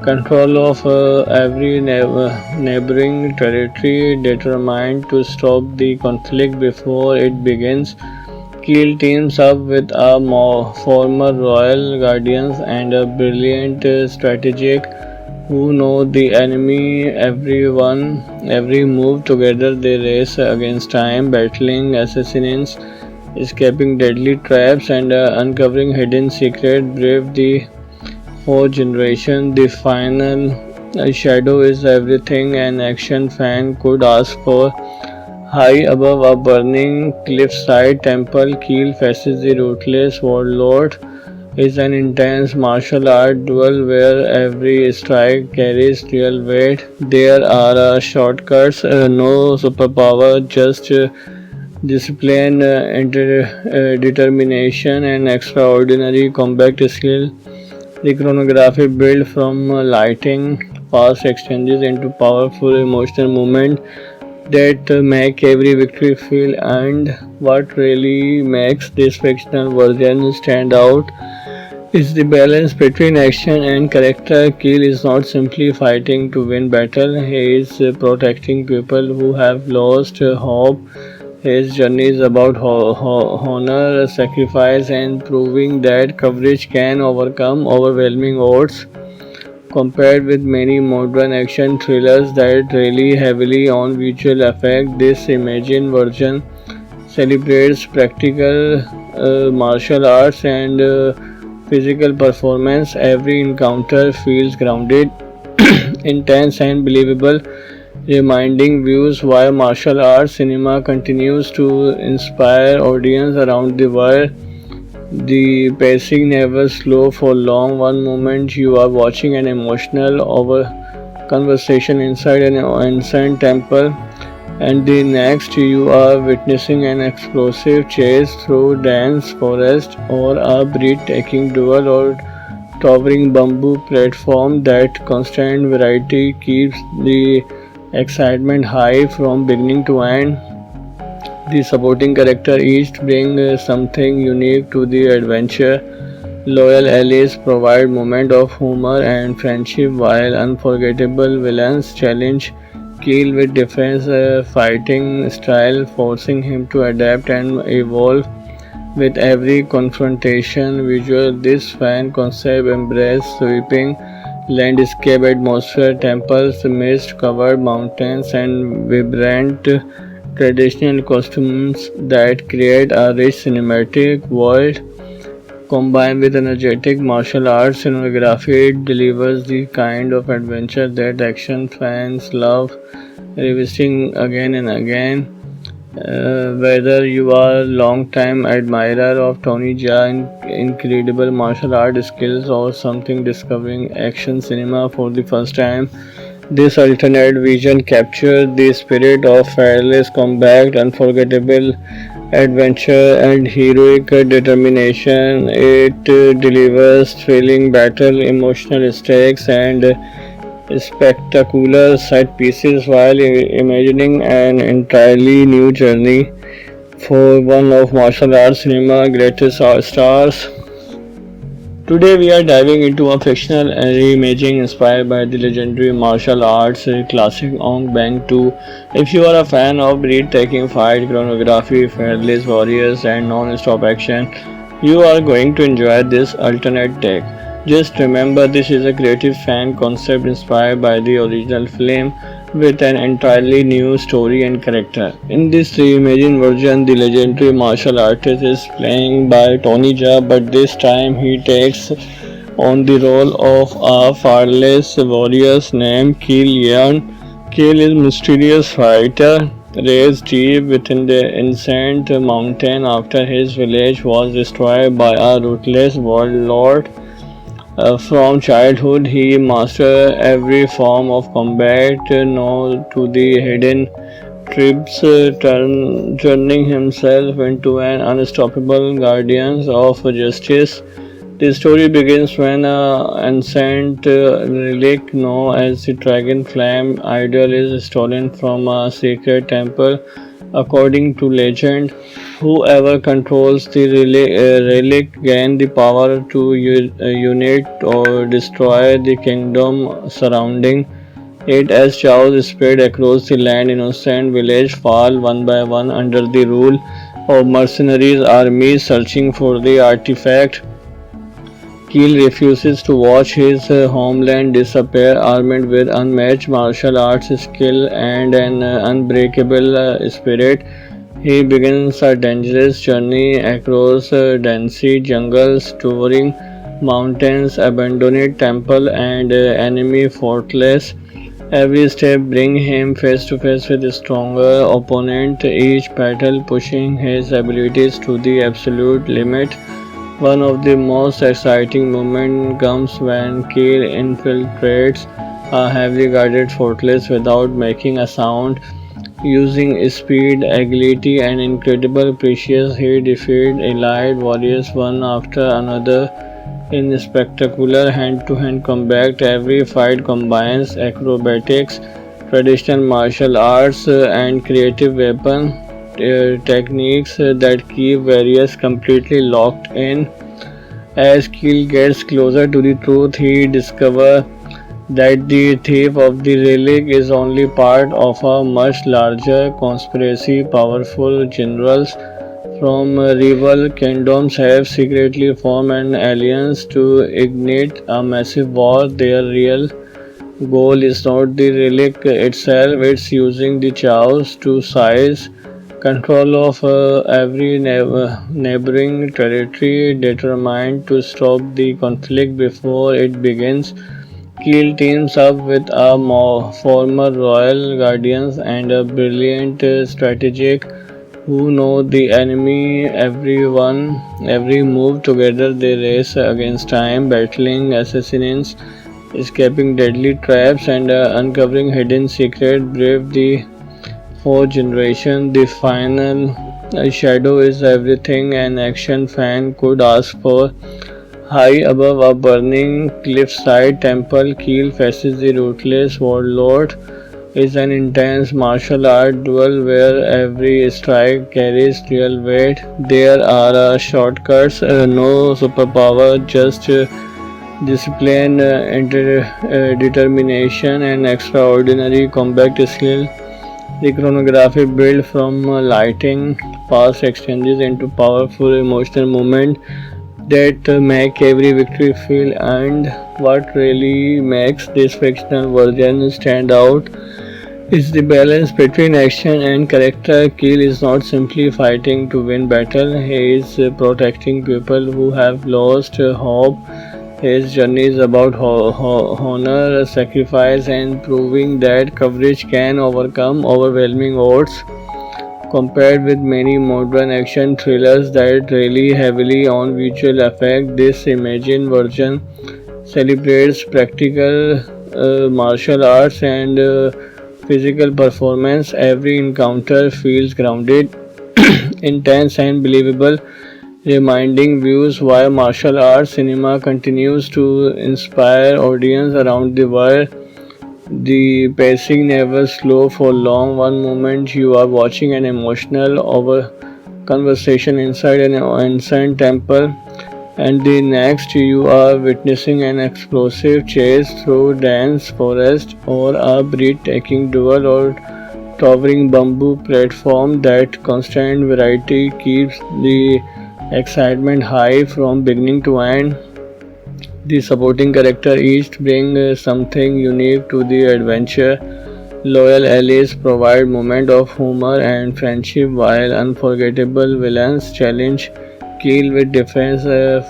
[SPEAKER 1] control of every neighboring territory, determined to stop the conflict before it begins. Keel teams up with a former royal guardians and a brilliant strategic who know the enemy every move. Together they race against time, battling assassins, escaping deadly traps, and uncovering hidden secrets. Brave the whole generation. The final shadow is everything an action fan could ask for. High above a burning cliffside temple, Keel faces the ruthless warlord. Is an intense martial art duel where every strike carries real weight. There are shortcuts, no superpower, just discipline, determination, and extraordinary combat skill. The choreography built from lighting, fast exchanges into powerful emotional movement that make every victory feel earned. What really makes this fictional version stand out is the balance between action and character. Keel is not simply fighting to win battle, he is protecting people who have lost hope. His journey is about honor, sacrifice, and proving that courage can overcome overwhelming odds. Compared with many modern action thrillers that rely heavily on visual effect, this imagined version celebrates practical martial arts and physical performance. Every encounter feels grounded, intense, and believable, reminding viewers why martial arts cinema continues to inspire audiences around the world. The pacing never slow for long. One moment you are watching an emotional over conversation inside an ancient temple, and the next you are witnessing an explosive chase through dense forest or a breathtaking duel or towering bamboo platform. That constant variety keeps the excitement high from beginning to end. The supporting character each bring something unique to the adventure. Loyal allies provide moments of humor and friendship, while unforgettable villains challenge Keel with different fighting style, forcing him to adapt and evolve with every confrontation. Visual, this fan concept embraces sweeping landscape atmosphere, temples, mist-covered mountains, and vibrant traditional costumes that create a rich cinematic world. Combined with energetic martial arts cinematography, it delivers the kind of adventure that action fans love revisiting again and again. Whether you are a long-time admirer of Tony Jaa's incredible martial art skills or something discovering action cinema for the first time, this alternate vision captures the spirit of fearless combat, unforgettable adventure, and heroic determination. It delivers thrilling battle, emotional stakes, and spectacular set pieces while imagining an entirely new journey for one of martial arts cinema greatest stars. Today we are diving into a fictional reimagining inspired by the legendary martial arts classic Ong Bang 2. If you are a fan of breathtaking fight choreography, fearless warriors, and non-stop action, you are going to enjoy this alternate take. Just remember, this is a creative fan concept inspired by the original film with an entirely new story and character. In this reimagined version, the legendary martial artist is playing by Tony Jaa, but this time he takes on the role of a fearless warrior named Keel Yeon. Keel is a mysterious fighter raised deep within the ancient mountain after his village was destroyed by a ruthless warlord. From childhood, he mastered every form of combat, known to the hidden tribes, turning himself into an unstoppable guardian of justice. The story begins when an ancient relic known as the Dragon Flame idol is stolen from a secret temple. According to legend, whoever controls the relic gains the power to unite or destroy the kingdom surrounding it. As chaos spread across the land, innocent villages fall one by one under the rule of mercenaries armies searching for the artifact. Keel refuses to watch his homeland disappear. Armed with unmatched martial arts skill and an unbreakable spirit, he begins a dangerous journey across dense jungles, towering mountains, abandoned temple, and enemy fortress. Every step brings him face to face with a stronger opponent, each battle pushing his abilities to the absolute limit. One of the most exciting moments comes when Keel infiltrates a heavily guarded fortress without making a sound. Using speed, agility, and incredible precision, he defeats elite warriors one after another in spectacular hand-to-hand combat. Every fight combines acrobatics, traditional martial arts, and creative weapon techniques that keep warriors completely locked in. As Keel gets closer to the truth, he discovers that the thief of the relic is only part of a much larger conspiracy. Powerful generals from rival kingdoms have secretly formed an alliance to ignite a massive war. Their real goal is not the relic itself, it's using the chaos to seize control of every neighboring territory. Determined to stop the conflict before it begins, Keel teams up with a former royal guardians and a brilliant strategic who know the enemy every move. Together they race against time, battling assassins, escaping deadly traps, and uncovering hidden secrets. Brave the fourth generation. The final shadow is everything an action fan could ask for. High above a burning cliffside temple, Keel faces the ruthless warlord. Is an intense martial art duel where every strike carries real weight. There are shortcuts, no superpower, just discipline, determination, and extraordinary combat skill. The choreography built from lighting fast exchanges into powerful emotional moments that make every victory feel earned. What really makes this fictional version stand out is the balance between action and character. Keel is not simply fighting to win battle, he is protecting people who have lost hope. His journey is about honor, sacrifice, and proving that courage can overcome overwhelming odds. Compared with many modern action thrillers that rely heavily on visual effects, this imagined version celebrates practical martial arts and physical performance. Every encounter feels grounded, intense, and believable, reminding viewers why martial arts cinema continues to inspire audiences around the world. The pacing never slow for long. One moment you are watching an emotional over conversation inside an ancient temple. and the next you are witnessing an explosive chase through dense forest or a breathtaking duel or towering bamboo platform. That constant variety keeps the excitement high from beginning to end. The supporting character each bring something unique to the adventure. Loyal allies provide moments of humor and friendship, while unforgettable villains challenge Keel with different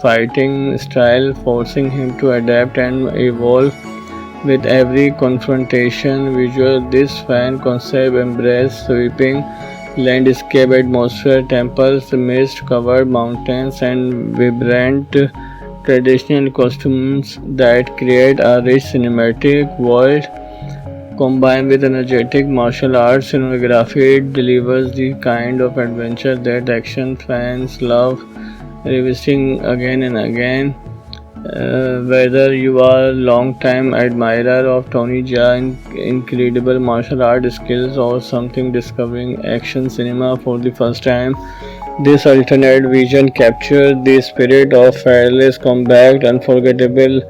[SPEAKER 1] fighting style, forcing him to adapt and evolve with every confrontation. Visual, this fan concept embraces sweeping landscape atmosphere, temples, mist-covered mountains, and vibrant traditional costumes that create a rich cinematic world. Combined with energetic martial arts cinematography, it delivers the kind of adventure that action fans love revisiting again and again. Whether you are a long-time admirer of Tony Jaa's incredible martial art skills or something discovering action cinema for the first time, this alternate vision captures the spirit of fearless combat, unforgettable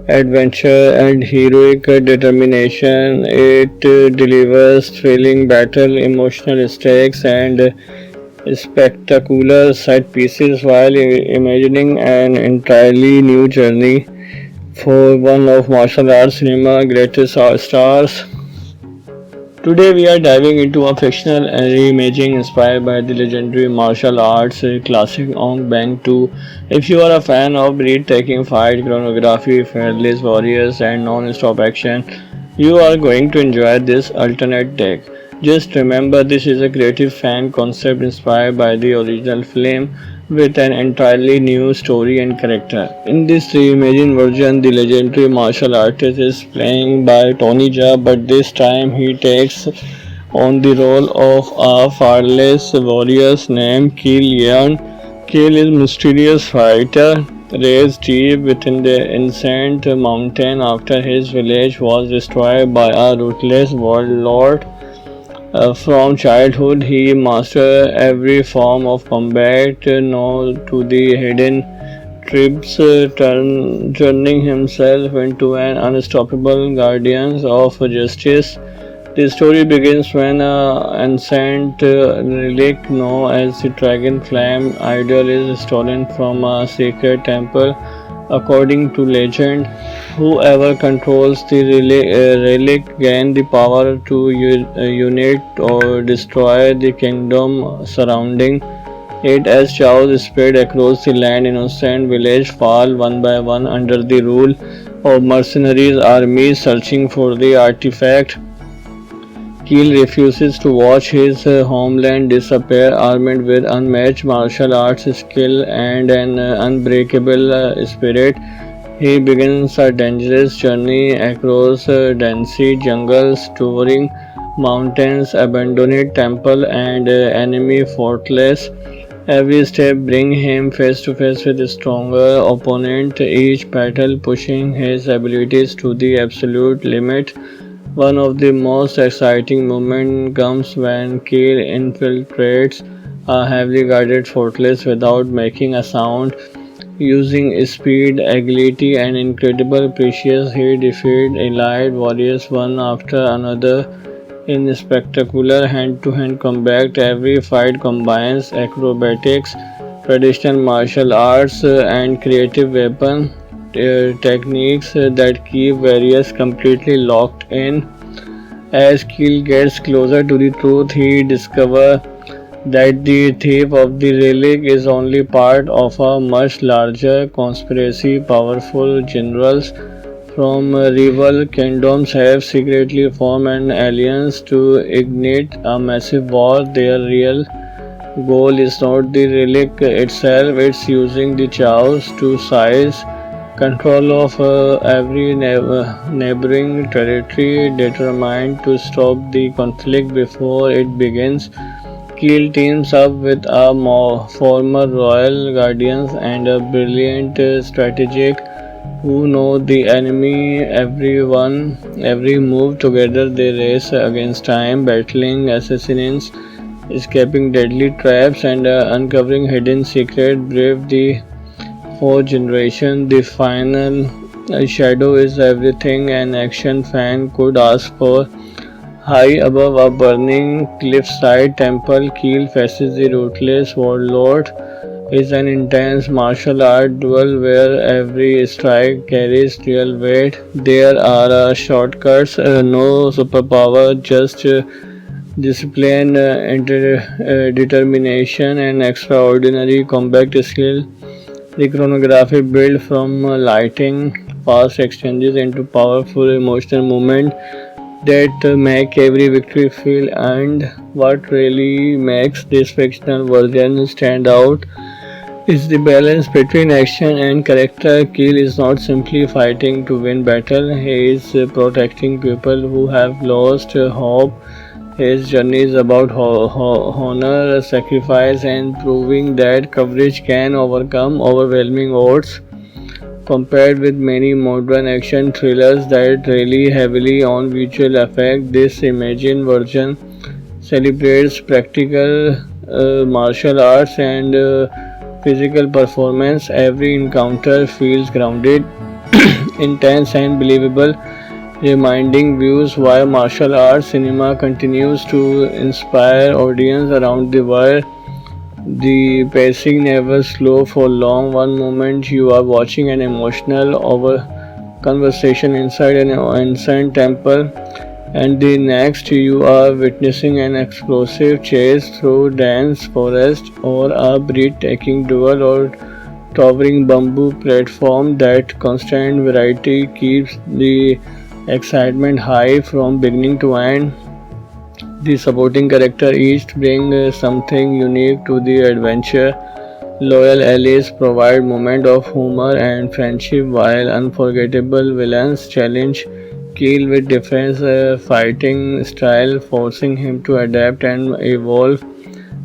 [SPEAKER 1] adventure, and heroic determination. It delivers thrilling battle, emotional stakes, and spectacular set pieces while imagining an entirely new journey for one of martial arts cinema greatest stars. Today we are diving into a fictional reimagining inspired by the legendary martial arts classic Ong Bang 2. If you are a fan of breathtaking fight choreography, fearless warriors, and non-stop action, you are going to enjoy this alternate take. Just remember, this is a creative fan concept inspired by the original film with an entirely new story and character. In this reimagined version, the legendary martial artist is playing by Tony Jaa, but this time he takes on the role of a fearless warrior named Keel Yeon. Keel is a mysterious fighter raised deep within the ancient mountain after his village was destroyed by a ruthless warlord. From childhood, he mastered every form of combat, known to the hidden tribes, turning himself into an unstoppable guardian of justice. The story begins when an ancient relic known as the Dragon Flame idol is stolen from a sacred temple. According to legend, whoever controls the relic gains the power to unite or destroy the kingdom surrounding it. As chaos spread across the land, innocent villages fall one by one under the rule of mercenaries armies searching for the artifact. Keel refuses to watch his homeland disappear. Armed with unmatched martial arts skill and an unbreakable spirit, he begins a dangerous journey across dense jungles, towering mountains, abandoned temple, and enemy fortress. Every step brings him face to face with a stronger opponent, each battle pushing his abilities to the absolute limit. One of the most exciting moments comes when Keel infiltrates a heavily guarded fortress without making a sound. Using speed, agility, and incredible precision, he defeats elite warriors one after another in spectacular hand-to-hand combat. Every fight combines acrobatics, traditional martial arts, and creative weapon techniques that keep warriors completely locked in. As Keel gets closer to the truth, he discovers that the thief of the relic is only part of a much larger conspiracy. Powerful generals from rival kingdoms have secretly formed an alliance to ignite a massive war. Their real goal is not the relic itself, it's using the chaos to seize control of every neighboring territory. Determined to stop the conflict before it begins, Keel teams up with a former royal guardians and a brilliant strategist who know the enemy every move. Together they race against time, battling assassins, escaping deadly traps, and uncovering hidden secrets. Brave the for generations. The final shadow is everything an action fan could ask for. High above a burning cliffside temple, Keel faces the ruthless warlord. Is an intense martial art duel where every strike carries real weight. There are shortcuts, no superpower, just discipline, determination, and extraordinary combat skill. The chronography built from lighting, fast exchanges into powerful emotional movement that make every victory feel earned. What really makes this fictional version stand out is the balance between action and character. Keel is not simply fighting to win battle, he is protecting people who have lost hope. His journey is about honor, sacrifice, and proving that courage can overcome overwhelming odds. Compared with many modern action thrillers that rely heavily on visual effects, this Imagine version celebrates practical martial arts and physical performance. Every encounter feels grounded, intense, and believable, reminding viewers why martial arts cinema continues to inspire audiences around the world. The pacing never slow for long. One moment you are watching an emotional over conversation inside an ancient temple, and the next you are witnessing an explosive chase through dense forest or a breathtaking duel or towering bamboo platform. That constant variety keeps the excitement high from beginning to end. The supporting character each bring something unique to the adventure. Loyal allies provide moments of humor and friendship while unforgettable villains challenge Keel with different fighting style, forcing him to adapt and evolve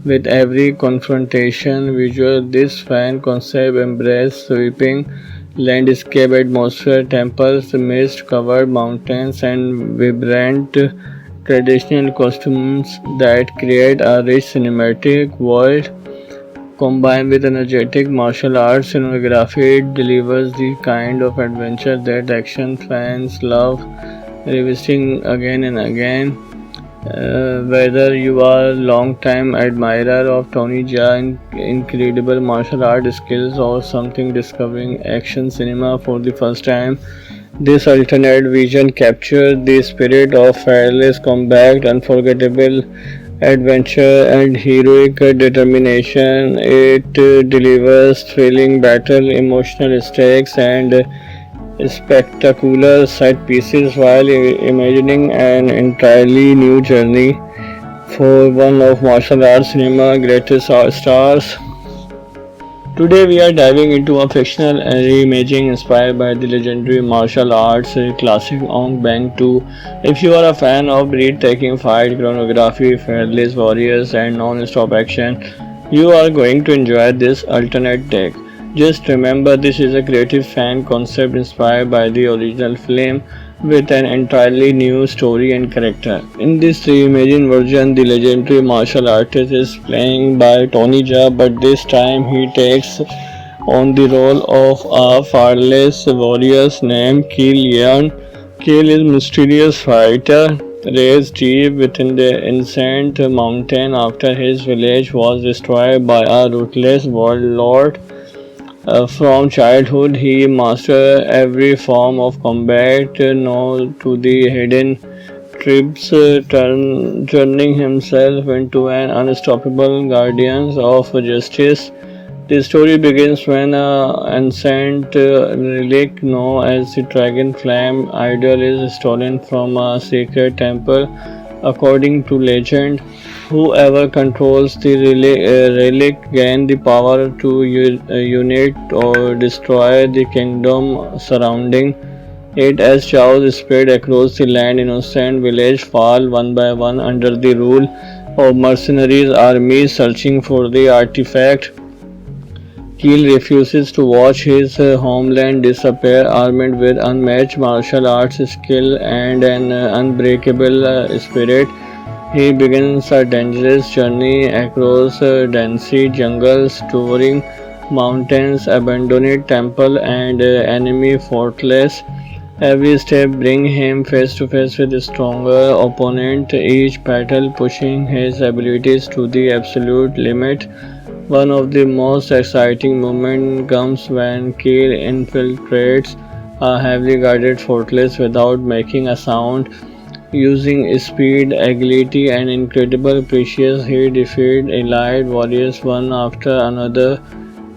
[SPEAKER 1] with every confrontation. Visual, this fan concept embraces sweeping landscape atmosphere, temples, mist-covered mountains, and vibrant traditional costumes that create a rich cinematic world. Combined with energetic martial arts cinematography, it delivers the kind of adventure that action fans love revisiting again and again. Whether you are a long-time admirer of Tony Jaa's incredible martial art skills or something discovering action cinema for the first time, this alternate vision captures the spirit of fearless combat, unforgettable adventure, and heroic determination. It delivers thrilling battle, emotional stakes, and spectacular set pieces while imagining an entirely new journey for one of martial arts cinema greatest stars. Today we are diving into a fictional reimagining inspired by the legendary martial arts classic Ong Bang 2. If you are a fan of breathtaking fight choreography, fearless warriors, and non-stop action, you are going to enjoy this alternate take. Just remember, this is a creative fan concept inspired by the original film with an entirely new story and character. In this reimagined version, the legendary martial artist is playing by Tony Jaa, but this time he takes on the role of a fearless warrior named Keel Yeon. Keel is a mysterious fighter raised deep within the ancient mountain after his village was destroyed by a ruthless warlord. From childhood, he mastered every form of combat, known to the hidden tribes, turning himself into an unstoppable guardian of justice. The story begins when an ancient relic known as the Dragon Flame idol is stolen from a sacred temple. According to legend, whoever controls the relic gains the power to unite or destroy the kingdom surrounding it. As chaos spread across the land, innocent villages fall one by one under the rule of mercenaries armies searching for the artifact. Keel refuses to watch his homeland disappear. Armed with unmatched martial arts skill and an unbreakable spirit, he begins a dangerous journey across dense jungles, touring mountains, abandoned temple, and enemy fortress. Every step brings him face to face with a stronger opponent, each battle pushing his abilities to the absolute limit. One of the most exciting moments comes when Keel infiltrates a heavily guarded fortress without making a sound. Using speed, agility, and incredible precision, he defeated elite warriors one after another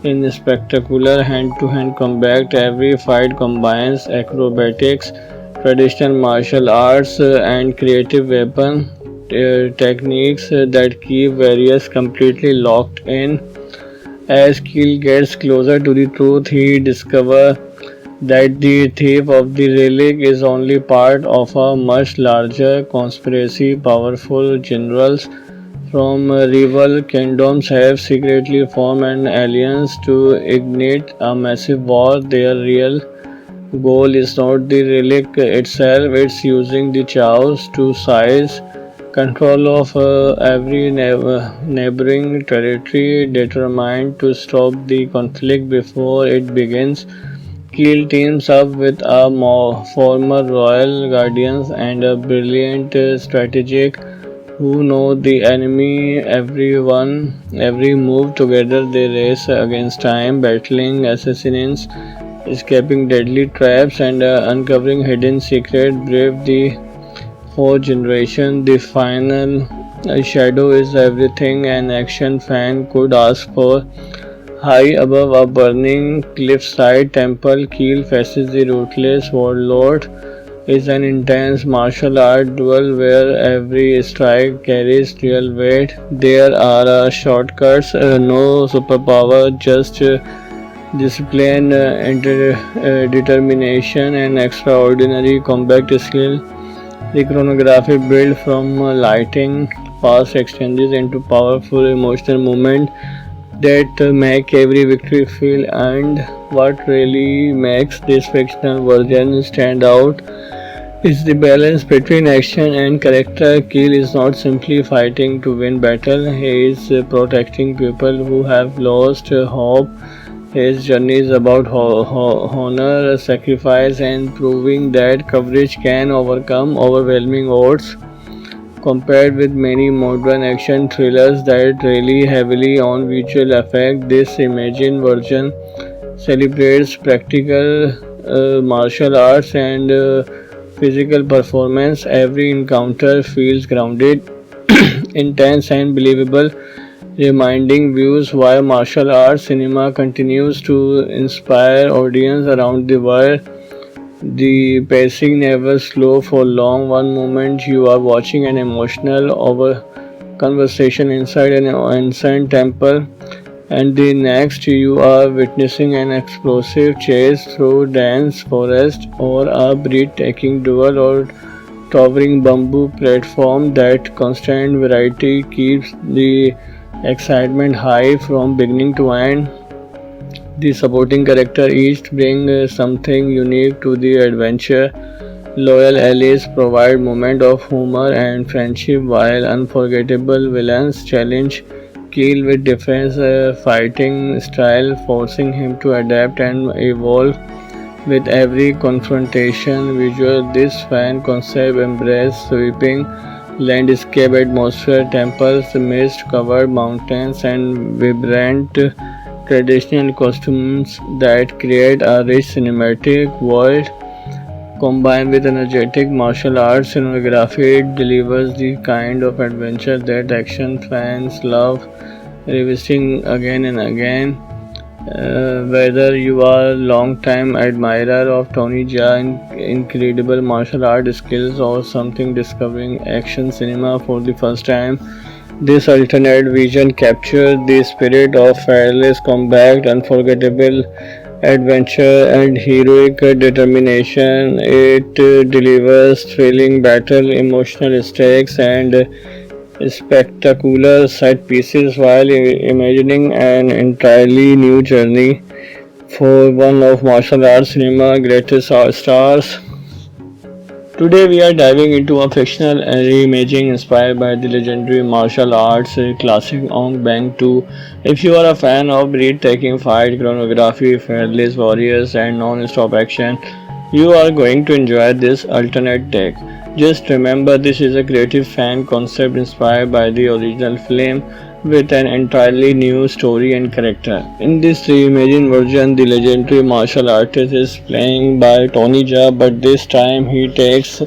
[SPEAKER 1] in spectacular hand-to-hand combat. Every fight combines acrobatics, traditional martial arts, and creative weapon techniques that keep warriors completely locked in. As Keel gets closer to the truth, he discovers that the thief of the relic is only part of a much larger conspiracy. Powerful generals from rival kingdoms have secretly formed an alliance to ignite a massive war. Their real goal is not the relic itself, it's using the chaos to seize control of every neighboring territory, determined to stop the conflict before it begins. Keel teams up with a former royal guardians and a brilliant strategic who know the enemy every move. Together they race against time, battling assassins, escaping deadly traps, and uncovering hidden secrets. Brave the fourth generation. The final shadow is everything an action fan could ask for. High above a burning cliffside temple, Keel faces the ruthless warlord. Is an intense martial art duel where every strike carries real weight. There are shortcuts, no superpower, just discipline, determination, and extraordinary combat skill. The choreography built from lighting fast exchanges into powerful emotional movement that make every victory feel earned. What really makes this fictional version stand out is the balance between action and character. Keel is not simply fighting to win battle, he is protecting people who have lost hope. His journey is about honor, sacrifice, and proving that courage can overcome overwhelming odds. Compared with many modern action thrillers that rely heavily on visual effects, this imagined version celebrates practical martial arts and physical performance. Every encounter feels grounded, intense, and believable, reminding viewers why martial arts cinema continues to inspire audiences around the world. The pacing never slow for long. One moment you are watching an emotional over conversation inside an ancient temple, and the next you are witnessing an explosive chase through dense forest or a breathtaking duel or towering bamboo platform. That constant variety keeps the excitement high from beginning to end. The supporting character each bring something unique to the adventure. Loyal allies provide moments of humor and friendship, while unforgettable villains challenge Keel with different fighting style, forcing him to adapt and evolve with every confrontation. Visual, this fan concept embraces sweeping landscape atmosphere, temples, mist-covered mountains, and vibrant traditional costumes that create a rich cinematic world. Combined with energetic martial arts cinematography, it delivers the kind of adventure that action fans love revisiting again and again. Whether you are a long-time admirer of Tony Jaa's incredible martial art skills or something discovering action cinema for the first time, this alternate vision captures the spirit of fearless combat, unforgettable adventure, and heroic determination. It delivers thrilling battle, emotional stakes, and spectacular set pieces while imagining an entirely new journey for one of martial arts cinema greatest stars. Today we are diving into a fictional reimagining inspired by the legendary martial arts classic Ong Bang 2. If you are a fan of breathtaking fight choreography, fearless warriors, and non-stop action, you are going to enjoy this alternate take. Just remember, this is a creative fan concept inspired by the original film with an entirely new story and character. In this reimagined version, the legendary martial artist is playing by Tony Jaa, but this time he takes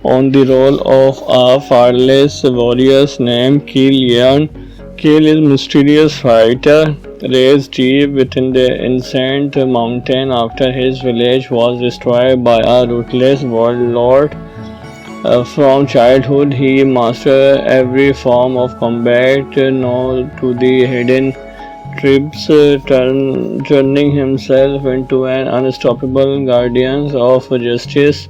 [SPEAKER 1] on the role of a fearless warrior named Keel Yan. Keel is a mysterious fighter raised deep within the ancient mountain after his village was destroyed by a ruthless warlord. From childhood, he mastered every form of combat, known to the hidden tribes, turning himself into an unstoppable guardian of justice.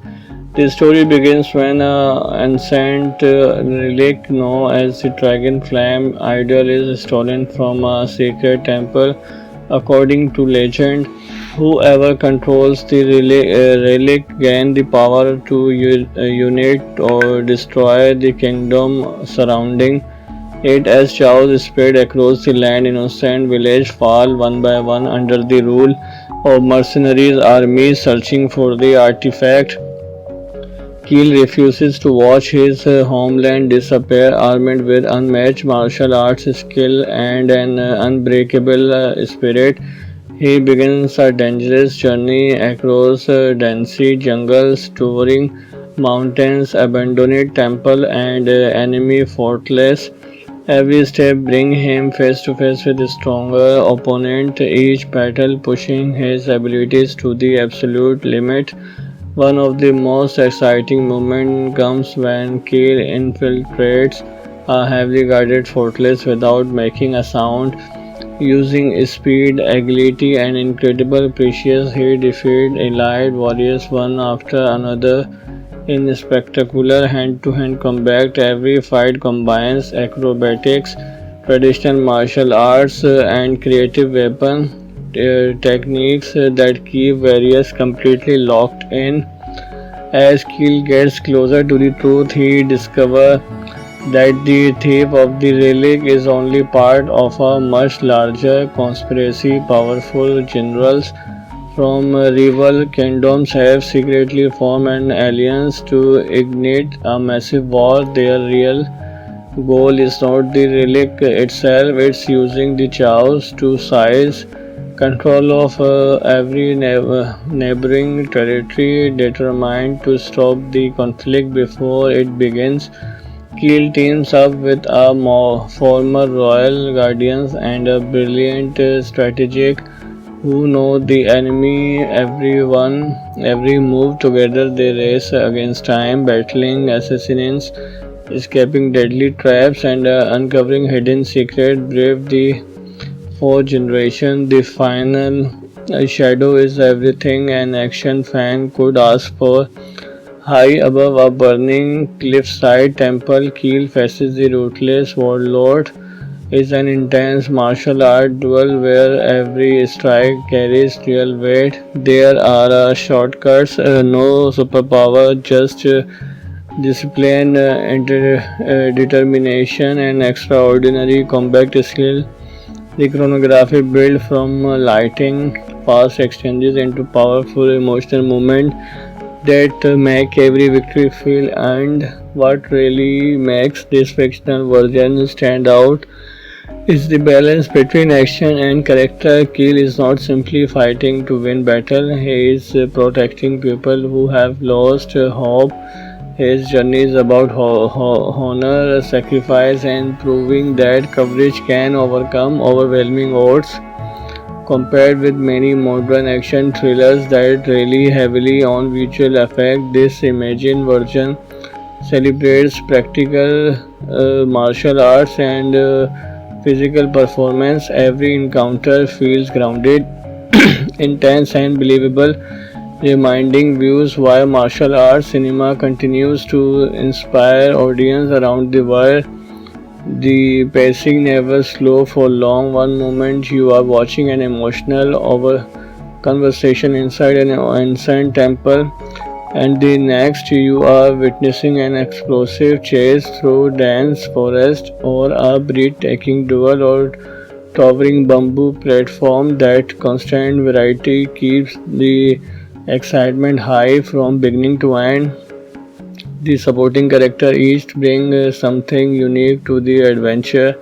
[SPEAKER 1] The story begins when an ancient relic known as the Dragon Flame idol is stolen from a sacred temple. According to legend, whoever controls the relic gains the power to unite or destroy the kingdom surrounding it. As chaos spread across the land, innocent villages fall one by one under the rule of mercenaries armies searching for the artifact. Keel refuses to watch his homeland disappear. Armed with unmatched martial arts skill and an unbreakable spirit, he begins a dangerous journey across dense jungles, towering mountains, abandoned temple, and enemy fortress. Every step brings him face to face with a stronger opponent, each battle pushing his abilities to the absolute limit. One of the most exciting moments comes when Keel infiltrates a heavily guarded fortress without making a sound. Using speed, agility, and incredible precision, he defeats elite warriors one after another in spectacular hand-to-hand combat. Every fight combines acrobatics, traditional martial arts, and creative weapon techniques that keep warriors completely locked in. As Keel gets closer to the truth, he discovers that the thief of the relic is only part of a much larger conspiracy. Powerful generals from rival kingdoms have secretly formed an alliance to ignite a massive war. Their real goal is not the relic itself, it's using the chaos to seize control of every neighboring territory. Determined to stop the conflict before it begins, Keel teams up with a former royal guardians and a brilliant strategic who know the enemy every move. Together they race against time, battling assassins, escaping deadly traps, and uncovering hidden secrets. Brave the fourth generation. The final shadow is everything an action fan could ask for. High above a burning cliffside temple, Keel faces the ruthless warlord. Is an intense martial art duel where every strike carries real weight. There are shortcuts, no superpower, just discipline, determination, and extraordinary combat skill. The choreography built from lighting fast exchanges into powerful emotional moments that make every victory feel earned. What really makes this fictional version stand out is the balance between action and character. Keel is not simply fighting to win battle, he is protecting people who have lost hope. His journey is about honor, sacrifice, and proving that courage can overcome overwhelming odds. Compared with many modern action thrillers that rely heavily on visual effects, this imagined version celebrates practical martial arts and physical performance. Every encounter feels grounded, intense, and believable, reminding viewers why martial arts cinema continues to inspire audiences around the world. The pacing never slows for long. One moment you are watching an emotional over conversation inside an ancient temple. and the next you are witnessing an explosive chase through dense forest or a breathtaking duel or towering bamboo platform. That constant variety keeps the excitement high from beginning to end. The supporting character each bring something unique to the adventure.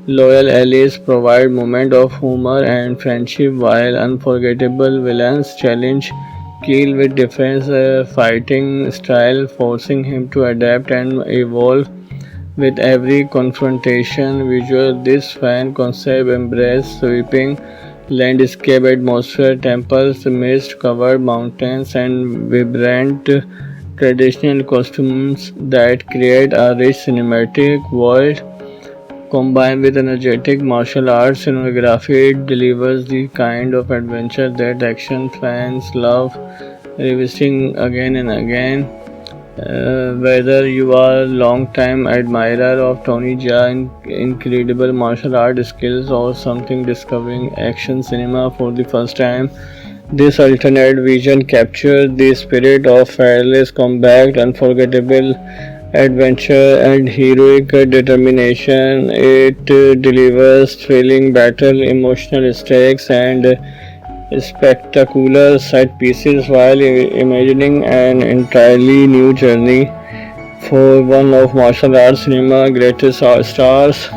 [SPEAKER 1] Loyal allies provide moments of humor and friendship, while unforgettable villains challenge Keel with different fighting style, forcing him to adapt and evolve with every confrontation. Visual, this fan concept embraces sweeping landscape atmosphere, temples, mist-covered mountains, and vibrant traditional costumes that create a rich cinematic world. Combined with energetic martial arts cinematography, it delivers the kind of adventure that action fans love revisiting again and again. Whether you are a long-time admirer of Tony Jaa's incredible martial art skills or something discovering action cinema for the first time, this alternate vision captures the spirit of fearless combat, unforgettable adventure, and heroic determination. It delivers thrilling battle, emotional stakes, and spectacular set pieces while imagining an entirely new journey for one of martial arts cinema greatest stars.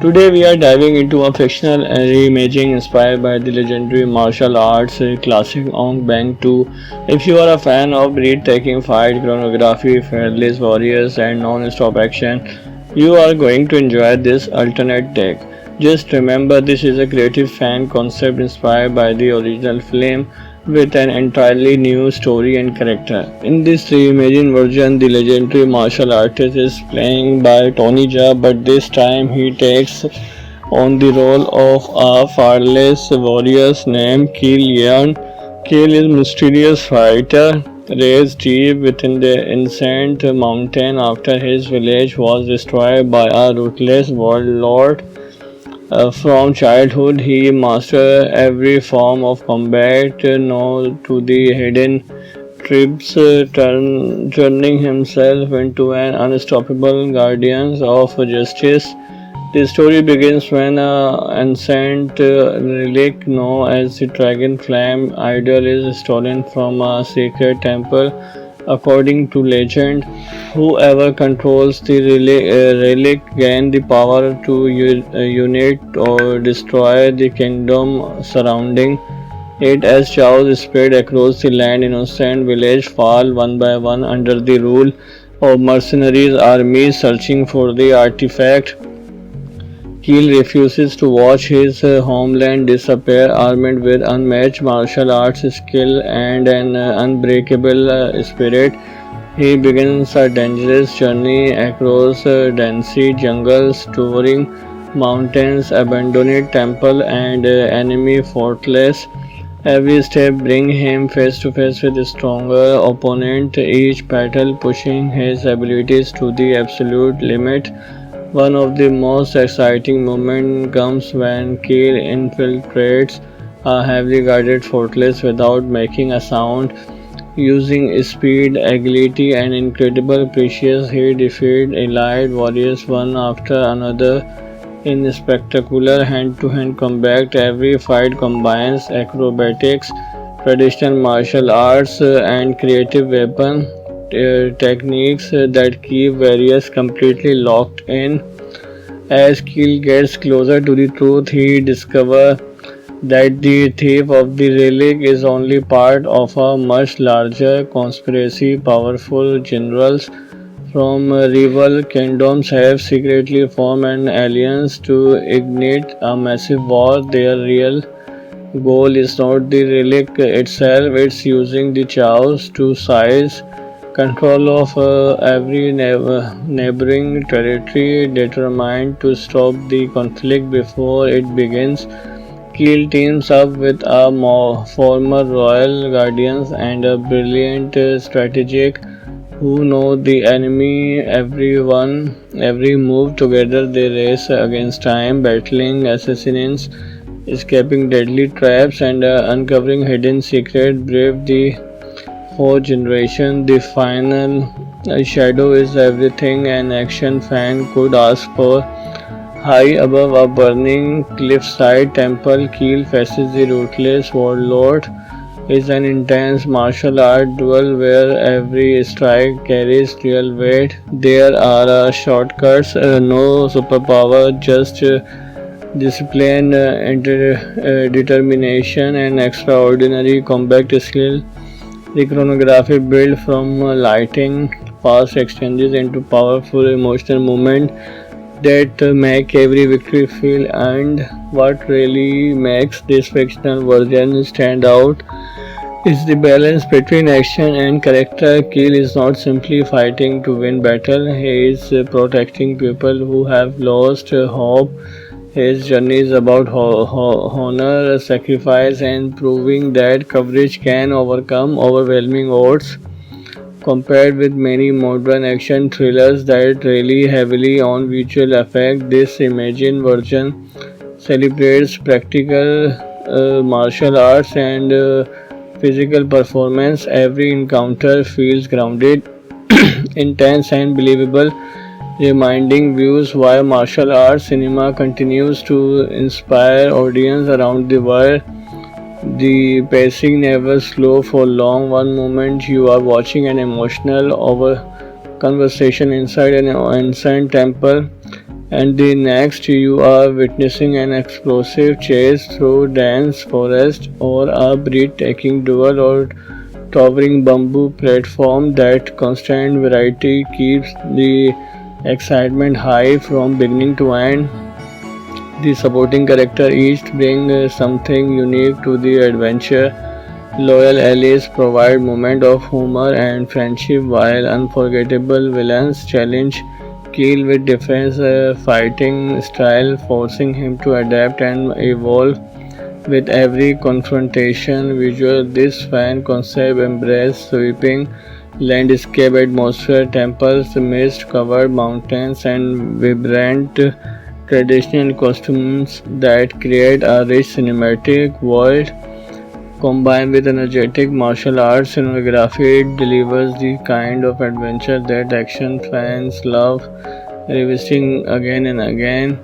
[SPEAKER 1] Today we are diving into a fictional reimagining inspired by the legendary martial arts classic Ong Bang 2. If you are a fan of breathtaking fight choreography, fearless warriors, and non-stop action, you are going to enjoy this alternate take. Just remember, this is a creative fan concept inspired by the original film with an entirely new story and character. In this reimagined version, the legendary martial artist is playing by Tony Jaa, but this time he takes on the role of a fearless warrior named Keel Yan. Keel is a mysterious fighter raised deep within the ancient mountain after his village was destroyed by a ruthless warlord. From childhood, he mastered every form of combat, known to the hidden tribes, turning himself into an unstoppable guardian of justice. The story begins when an ancient relic known as the Dragon Flame idol is stolen from a sacred temple. According to legend, whoever controls the relic gains the power to unite or destroy the kingdom surrounding it. As chaos spread across the land, innocent villages fall one by one under the rule of mercenaries armies searching for the artifact. Keel refuses to watch his homeland disappear. Armed with unmatched martial arts skill and an unbreakable spirit, he begins a dangerous journey across dense jungles, towering mountains, abandoned temple, and enemy fortress. Every step brings him face to face with a stronger opponent, each battle pushing his abilities to the absolute limit. One of the most exciting moments comes when Keel infiltrates a heavily guarded fortress without making a sound. Using speed, agility, and incredible precision, he defeats elite warriors one after another in spectacular hand-to-hand combat. Every fight combines acrobatics, traditional martial arts, and creative weapon techniques that keep warriors completely locked in. As Keel gets closer to the truth, he discovers that the thief of the relic is only part of a much larger conspiracy. Powerful generals from rival kingdoms have secretly formed an alliance to ignite a massive war. Their real goal is not the relic itself, it's using the chaos to seize control of every neighboring territory. Determined to stop the conflict before it begins, Keel teams up with a former royal guardians and a brilliant strategic who know the enemy every move. Together they race against time, battling assassins, escaping deadly traps, and uncovering hidden secrets. Brave the for generations. The final shadow is everything an action fan could ask for. High above a burning cliffside, Temple Kill faces the ruthless warlord. Is an intense martial art duel where every strike carries real weight. There are shortcuts, no superpower, just discipline, determination, and extraordinary combat skill. The chronography built from lighting fast exchanges into powerful emotional movement that make every victory feel earned. What really makes this fictional version stand out is the balance between action and character. Kill is not simply fighting to win battle, he is protecting people who have lost hope. His journey is about honor, sacrifice, and proving that courage can overcome overwhelming odds. Compared with many modern action thrillers that rely heavily on visual effects, this imagined version celebrates practical martial arts and physical performance. Every encounter feels grounded, intense, and believable, reminding viewers why martial arts cinema continues to inspire audiences around the world. The pacing never slow for long. One moment you are watching an emotional over conversation inside an ancient temple, and the next you are witnessing an explosive chase through dense forest or a breathtaking duel or towering bamboo platform. That constant variety keeps the excitement high from beginning to end. The supporting character each bring something unique to the adventure. Loyal allies provide moments of humor and friendship, while unforgettable villains challenge Keel with different fighting style, forcing him to adapt and evolve with every confrontation. Visual, this fan concept embraces sweeping landscape atmosphere, temples, mist-covered mountains, and vibrant traditional costumes that create a rich cinematic world. Combined with energetic martial arts cinematography, it delivers the kind of adventure that action fans love revisiting again and again.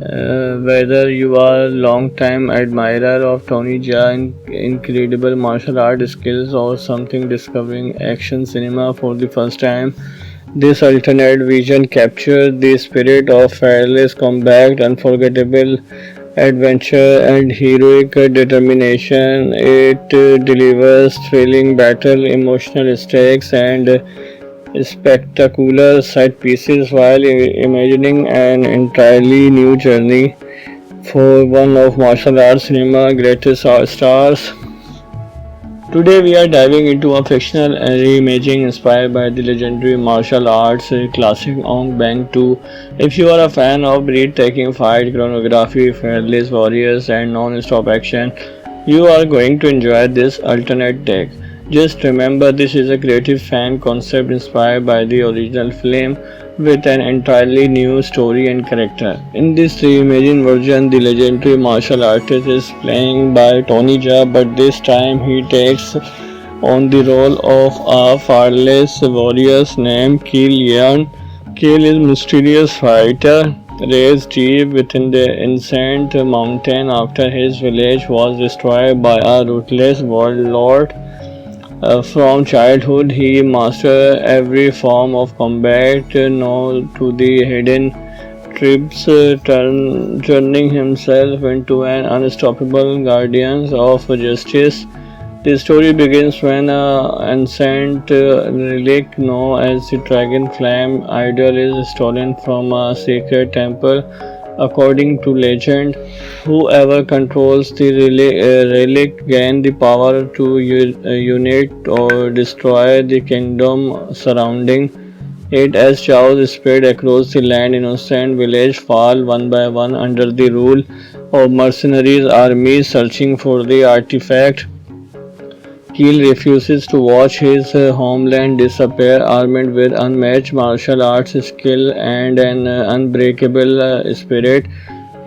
[SPEAKER 1] Whether you are a long-time admirer of Tony Jaa's incredible martial art skills or something discovering action cinema for the first time, this alternate vision captures the spirit of fearless combat, unforgettable adventure, and heroic determination. It delivers thrilling battle, emotional stakes, and spectacular set pieces while imagining an entirely new journey for one of martial arts cinema greatest stars. Today we are diving into a fictional reimagining inspired by the legendary martial arts classic Ong Bang 2. If you are a fan of breathtaking fight choreography, fearless warriors, and non-stop action, you are going to enjoy this alternate take. Just remember, this is a creative fan concept inspired by the original film with an entirely new story and character. In this reimagined version, the legendary martial artist is playing by Tony Jaa, but this time he takes on the role of a fearless warrior named Keel Yeon. Keel is a mysterious fighter raised deep within the ancient mountain after his village was destroyed by a ruthless warlord. From childhood, he mastered every form of combat, known to the hidden tribes, turning himself into an unstoppable guardian of justice. The story begins when an ancient relic known as the Dragon Flame idol is stolen from a sacred temple. According to legend, whoever controls the relic gains the power to unite or destroy the kingdom surrounding it. As chaos spread across the land, innocent villages fall one by one under the rule of mercenaries armies searching for the artifact. Keel refuses to watch his homeland disappear. Armed with unmatched martial arts skill and an unbreakable spirit,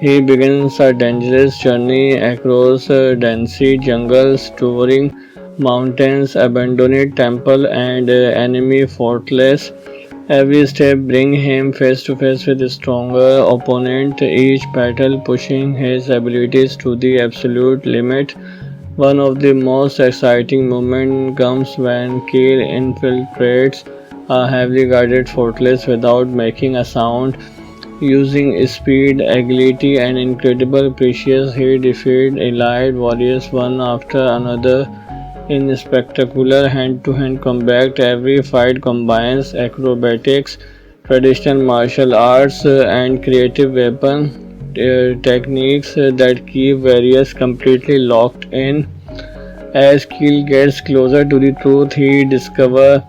[SPEAKER 1] he begins a dangerous journey across dense jungles, towering mountains, abandoned temple, and enemy fortress. Every step brings him face to face with a stronger opponent, each battle pushing his abilities to the absolute limit. One of the most exciting moments comes when Kale infiltrates a heavily guarded fortress without making a sound. Using speed, agility, and incredible precision, he defeated elite warriors one after another in spectacular hand-to-hand combat. Every fight combines acrobatics, traditional martial arts, and creative weapon techniques that keep warriors completely locked in. As Keel gets closer to the truth, he discovers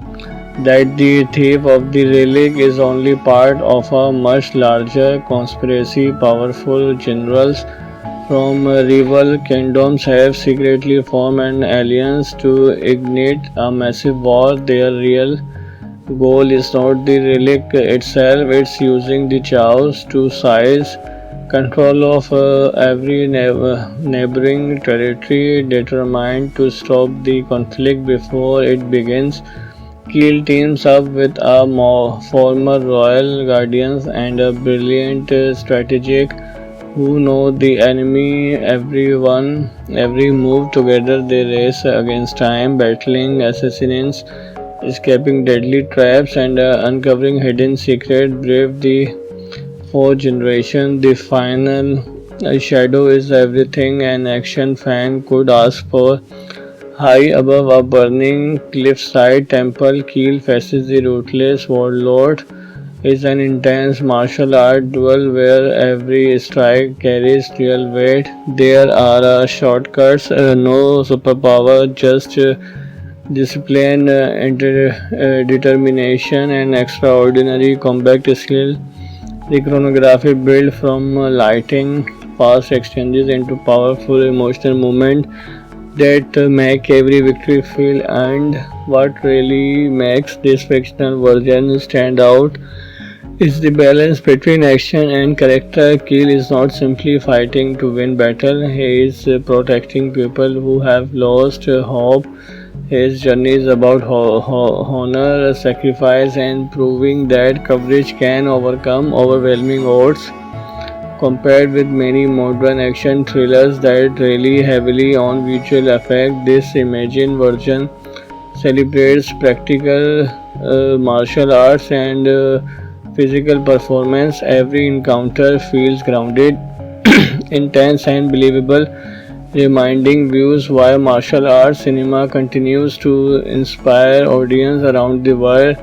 [SPEAKER 1] that the thief of the relic is only part of a much larger conspiracy. Powerful generals from rival kingdoms have secretly formed an alliance to ignite a massive war. Their real goal is not the relic itself, it's using the chaos to seize control of every neighboring territory, determined to stop the conflict before it begins. Keel teams up with a former royal guardians and a brilliant strategic who know the enemy every move. Together they race against time, battling assassins, escaping deadly traps, and uncovering hidden secrets. Brave the fourth generation. The final shadow is everything an action fan could ask for. High above a burning cliffside temple, Keel faces the ruthless warlord. Is an intense martial art duel where every strike carries real weight. There are shortcuts, no superpower, just discipline, determination, and extraordinary combat skill. The choreography built from lighting, fast exchanges into powerful emotional movement that make every victory feel earned. What really makes this fictional version stand out is the balance between action and character. Keel is not simply fighting to win battle, he is protecting people who have lost hope. His journey is about honor, sacrifice, and proving that courage can overcome overwhelming odds. Compared with many modern action thrillers that rely heavily on visual effects, this imagined version celebrates practical martial arts and physical performance. Every encounter feels grounded, intense, and believable, reminding viewers why martial arts cinema continues to inspire audience around the world.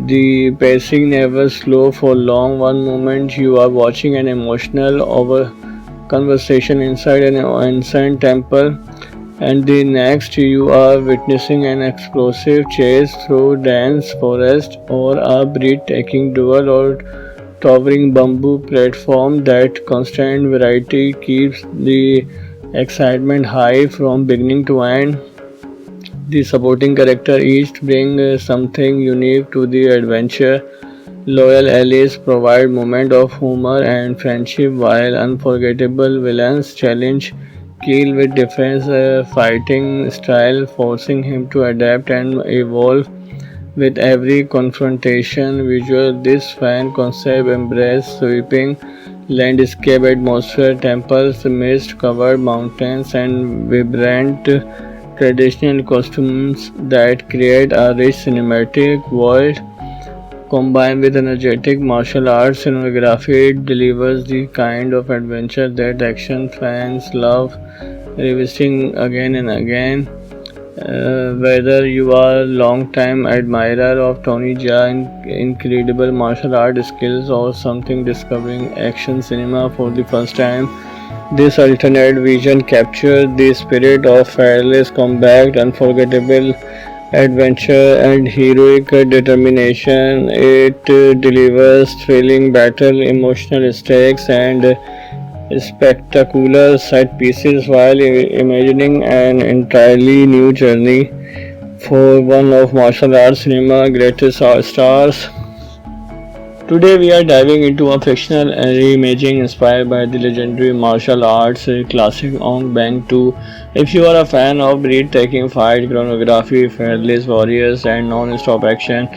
[SPEAKER 1] The pacing never slow for long. One moment you are watching an emotional over conversation inside an ancient temple, and the next you are witnessing an explosive chase through dense forest or a breathtaking duel or towering bamboo platform. That constant variety keeps the excitement high from beginning to end. The supporting character each bring something unique to the adventure. Loyal allies provide moments of humor and friendship, while unforgettable villains challenge Keel with different fighting style, forcing him to adapt and evolve with every confrontation. Visual, this fan concept embrace sweeping landscape atmosphere, temples, mist-covered mountains, and vibrant traditional costumes that create a rich cinematic world. Combined with energetic martial arts cinematography, it delivers the kind of adventure that action fans love revisiting again and again. Whether you are a long-time admirer of Tony Jaa's incredible martial art skills or something discovering action cinema for the first time, this alternate vision captures the spirit of fearless combat, unforgettable adventure, and heroic determination. It delivers thrilling battle, emotional stakes, and spectacular set pieces while imagining an entirely new journey for one of martial arts cinema greatest stars. Today we are diving into a fictional reimagining inspired by the legendary martial arts classic Ong Bang 2. If you are a fan of breathtaking fight choreography, fearless warriors, and non-stop action,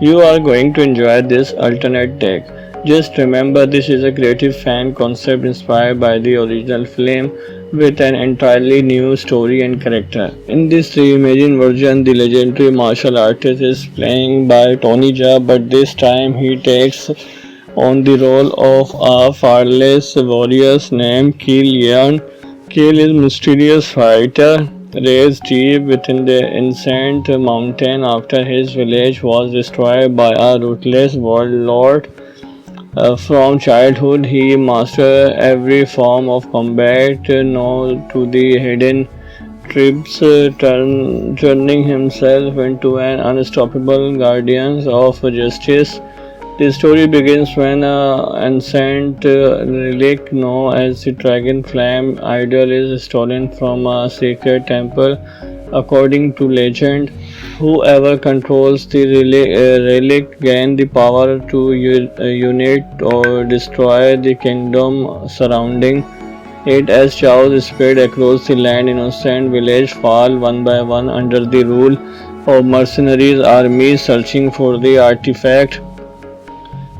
[SPEAKER 1] you are going to enjoy this alternate take. Just remember, this is a creative fan concept inspired by the original film with an entirely new story and character. In this reimagined version, the legendary martial artist is playing by Tony Jaa, but this time he takes on the role of a fearless warrior named Keel Yeon. Keel is a mysterious fighter raised deep within the ancient mountain after his village was destroyed by a ruthless warlord. From childhood, he mastered every form of combat, known to the hidden tribes, turning himself into an unstoppable guardian of justice. The story begins when an ancient relic known as the Dragon Flame idol is stolen from a sacred temple. According to legend, whoever controls the relic gains the power to unite or destroy the kingdom surrounding it. As chaos spread across the land, innocent villages fall one by one under the rule of mercenaries armies searching for the artifact.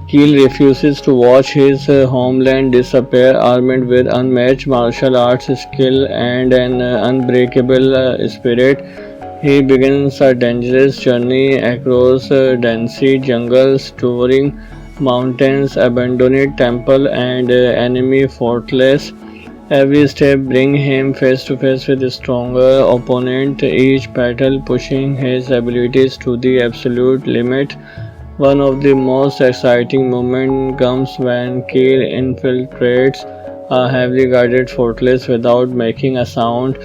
[SPEAKER 1] Keel refuses to watch his homeland disappear. Armed with unmatched martial arts skill and an unbreakable spirit, he begins a dangerous journey across dense jungles, towering mountains, abandoned temple, and enemy fortress. Every step brings him face to face with a stronger opponent, each battle pushing his abilities to the absolute limit. One of the most exciting moments comes when Keel infiltrates a heavily guarded fortress without making a sound.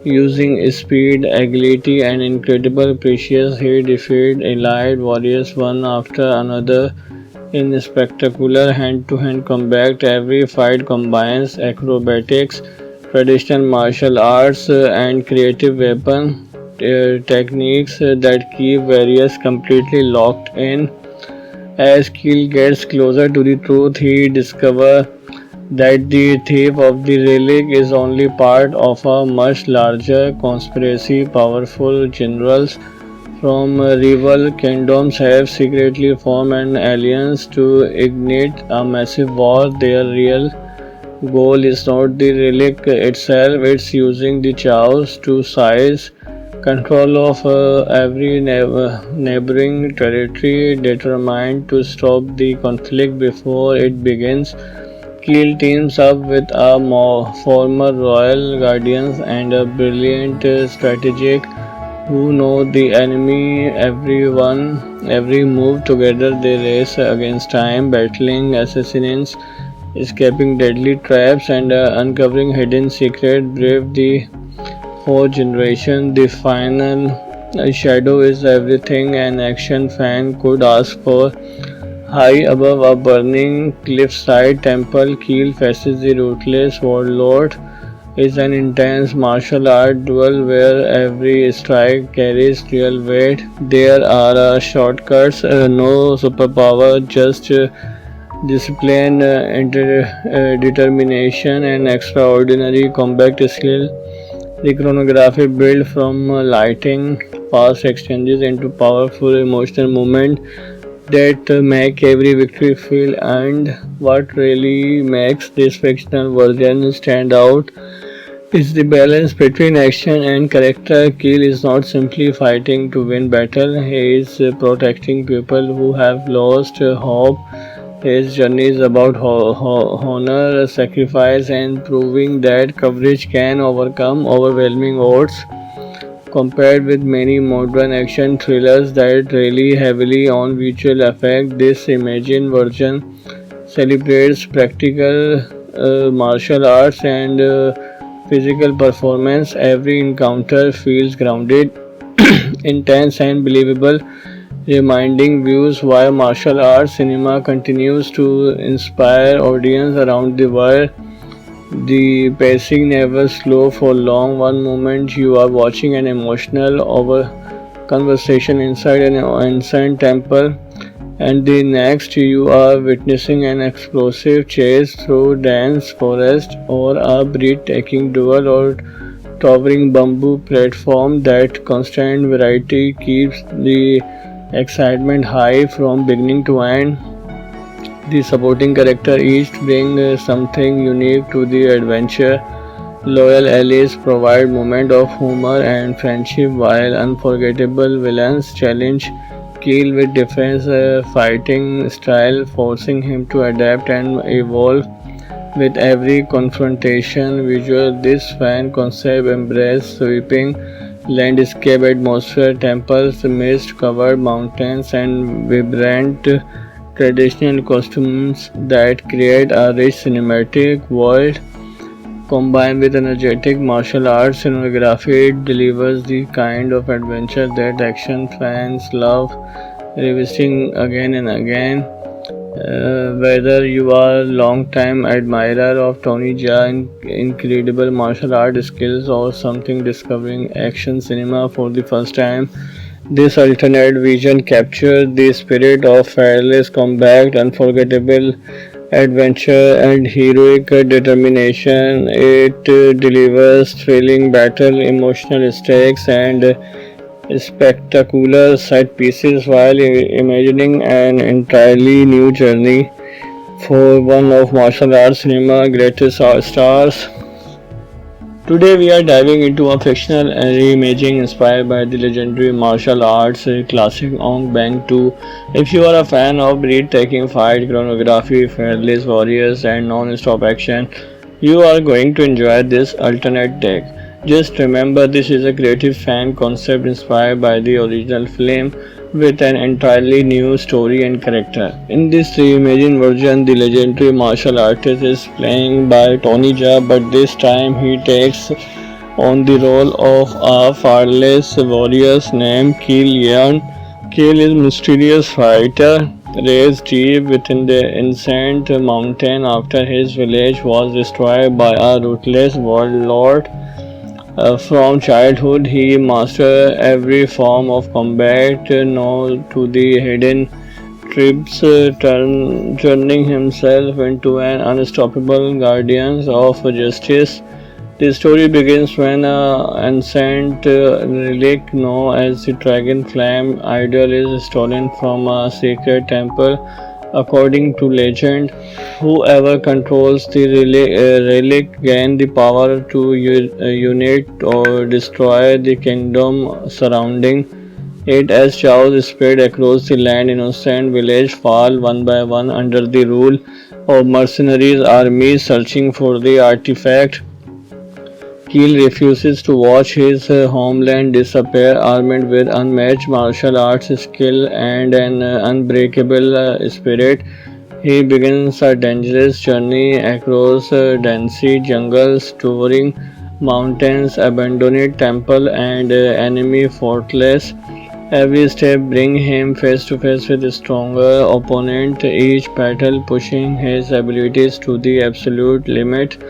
[SPEAKER 1] Using speed, agility, and incredible precision, he defeats elite warriors one after another in spectacular hand-to-hand combat. Every fight combines acrobatics, traditional martial arts, and creative weapon techniques that keep warriors completely locked in. As Keel gets closer to the truth, he discovers that the thief of the relic is only part of a much larger conspiracy. Powerful generals from rival kingdoms have secretly formed an alliance to ignite a massive war. Their real goal is not the relic itself, it's using the chaos to seize control of every neighboring territory. Determined to stop the conflict before it begins, Keel teams up with a former royal guardians and a brilliant strategist who know the enemy every move. Together they race against time, battling assassins, escaping deadly traps, and uncovering hidden secrets. Brave the fourth generation. The final shadow is everything an action fan could ask for. High above a burning cliffside temple, Keel faces the ruthless warlord. Is an intense martial art duel where every strike carries real weight. There are shortcuts, no superpower, just discipline, determination, and extraordinary combat skill. The choreography built from lighting, fast exchanges into powerful emotional movement that make every victory feel earned. What really makes this fictional version stand out is the balance between action and character. Keel is not simply fighting to win battle, he is protecting people who have lost hope. His journey is about honor, sacrifice, and proving that courage can overcome overwhelming odds. Compared with many modern action thrillers that rely heavily on visual effects, this imagined version celebrates practical martial arts and physical performance. Every encounter feels grounded, intense, and believable, reminding viewers why martial arts cinema continues to inspire audiences around the world. The pacing never slow for long. One moment you are watching an emotional over conversation inside an ancient temple, and the next you are witnessing an explosive chase through dense forest or a breathtaking duel or towering bamboo platform. That constant variety keeps the excitement high from beginning to end. The supporting character each bring something unique to the adventure. Loyal allies provide moments of humor and friendship, while unforgettable villains challenge Keel with different fighting style, forcing him to adapt and evolve with every confrontation. Visual, this fan concept embraces sweeping landscape atmosphere, temples, mist-covered mountains, and vibrant traditional costumes that create a rich cinematic world. Combined with energetic martial arts cinematography, it delivers the kind of adventure that action fans love revisiting again and again. Whether you are a long-time admirer of Tony Jaa's incredible martial art skills or something discovering action cinema for the first time, this alternate vision captures the spirit of fearless combat, unforgettable adventure, and heroic determination. It delivers thrilling battle, emotional stakes, and spectacular set pieces while imagining an entirely new journey for one of martial arts cinema greatest stars. Today we are diving into a fictional reimagining inspired by the legendary martial arts classic Ong Bang 2. If you are a fan of breathtaking fight choreography, fearless warriors, and non-stop action, you are going to enjoy this alternate take. Just remember, this is a creative fan concept inspired by the original film with an entirely new story and character. In this reimagined version, the legendary martial artist is playing by Tony Jaa, but this time he takes on the role of a fearless warrior named Keel Yeon. Keel is a mysterious fighter raised deep within the ancient mountain after his village was destroyed by a ruthless warlord. From childhood, he mastered every form of combat, known to the hidden tribes, turning himself into an unstoppable guardian of justice. The story begins when an ancient relic known as the Dragon Flame idol is stolen from a sacred temple. According to legend, whoever controls the relic gains the power to unite or destroy the kingdom surrounding it. As chaos spread across the land, innocent villages fall one by one under the rule of mercenaries armies searching for the artifact. Keel refuses to watch his homeland disappear. Armed with unmatched martial arts skill and an unbreakable spirit, he begins a dangerous journey across dense jungles, towering mountains, abandoned temple, and enemy fortress. Every step brings him face to face with a stronger opponent, each battle pushing his abilities to the absolute limit.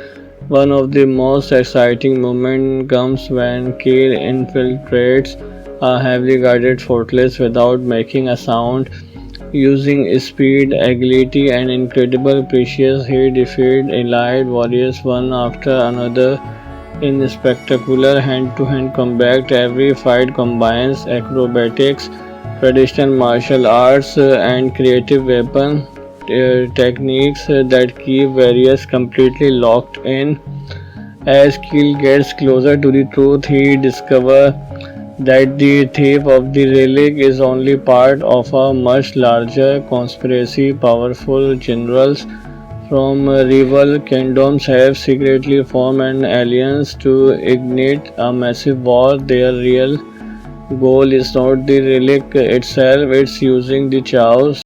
[SPEAKER 1] One of the most exciting moments comes when Keel infiltrates a heavily guarded fortress without making a sound. Using speed, agility, and incredible precision, he defeats elite warriors one after another in spectacular hand-to-hand combat. Every fight combines acrobatics, traditional martial arts, and creative weapon techniques that keep warriors completely locked in. As Keel gets closer to the truth, he discovers that the thief of the relic is only part of a much larger conspiracy. Powerful generals from rival kingdoms have secretly formed an alliance to ignite a massive war. Their real goal is not the relic itself, it's using the chaos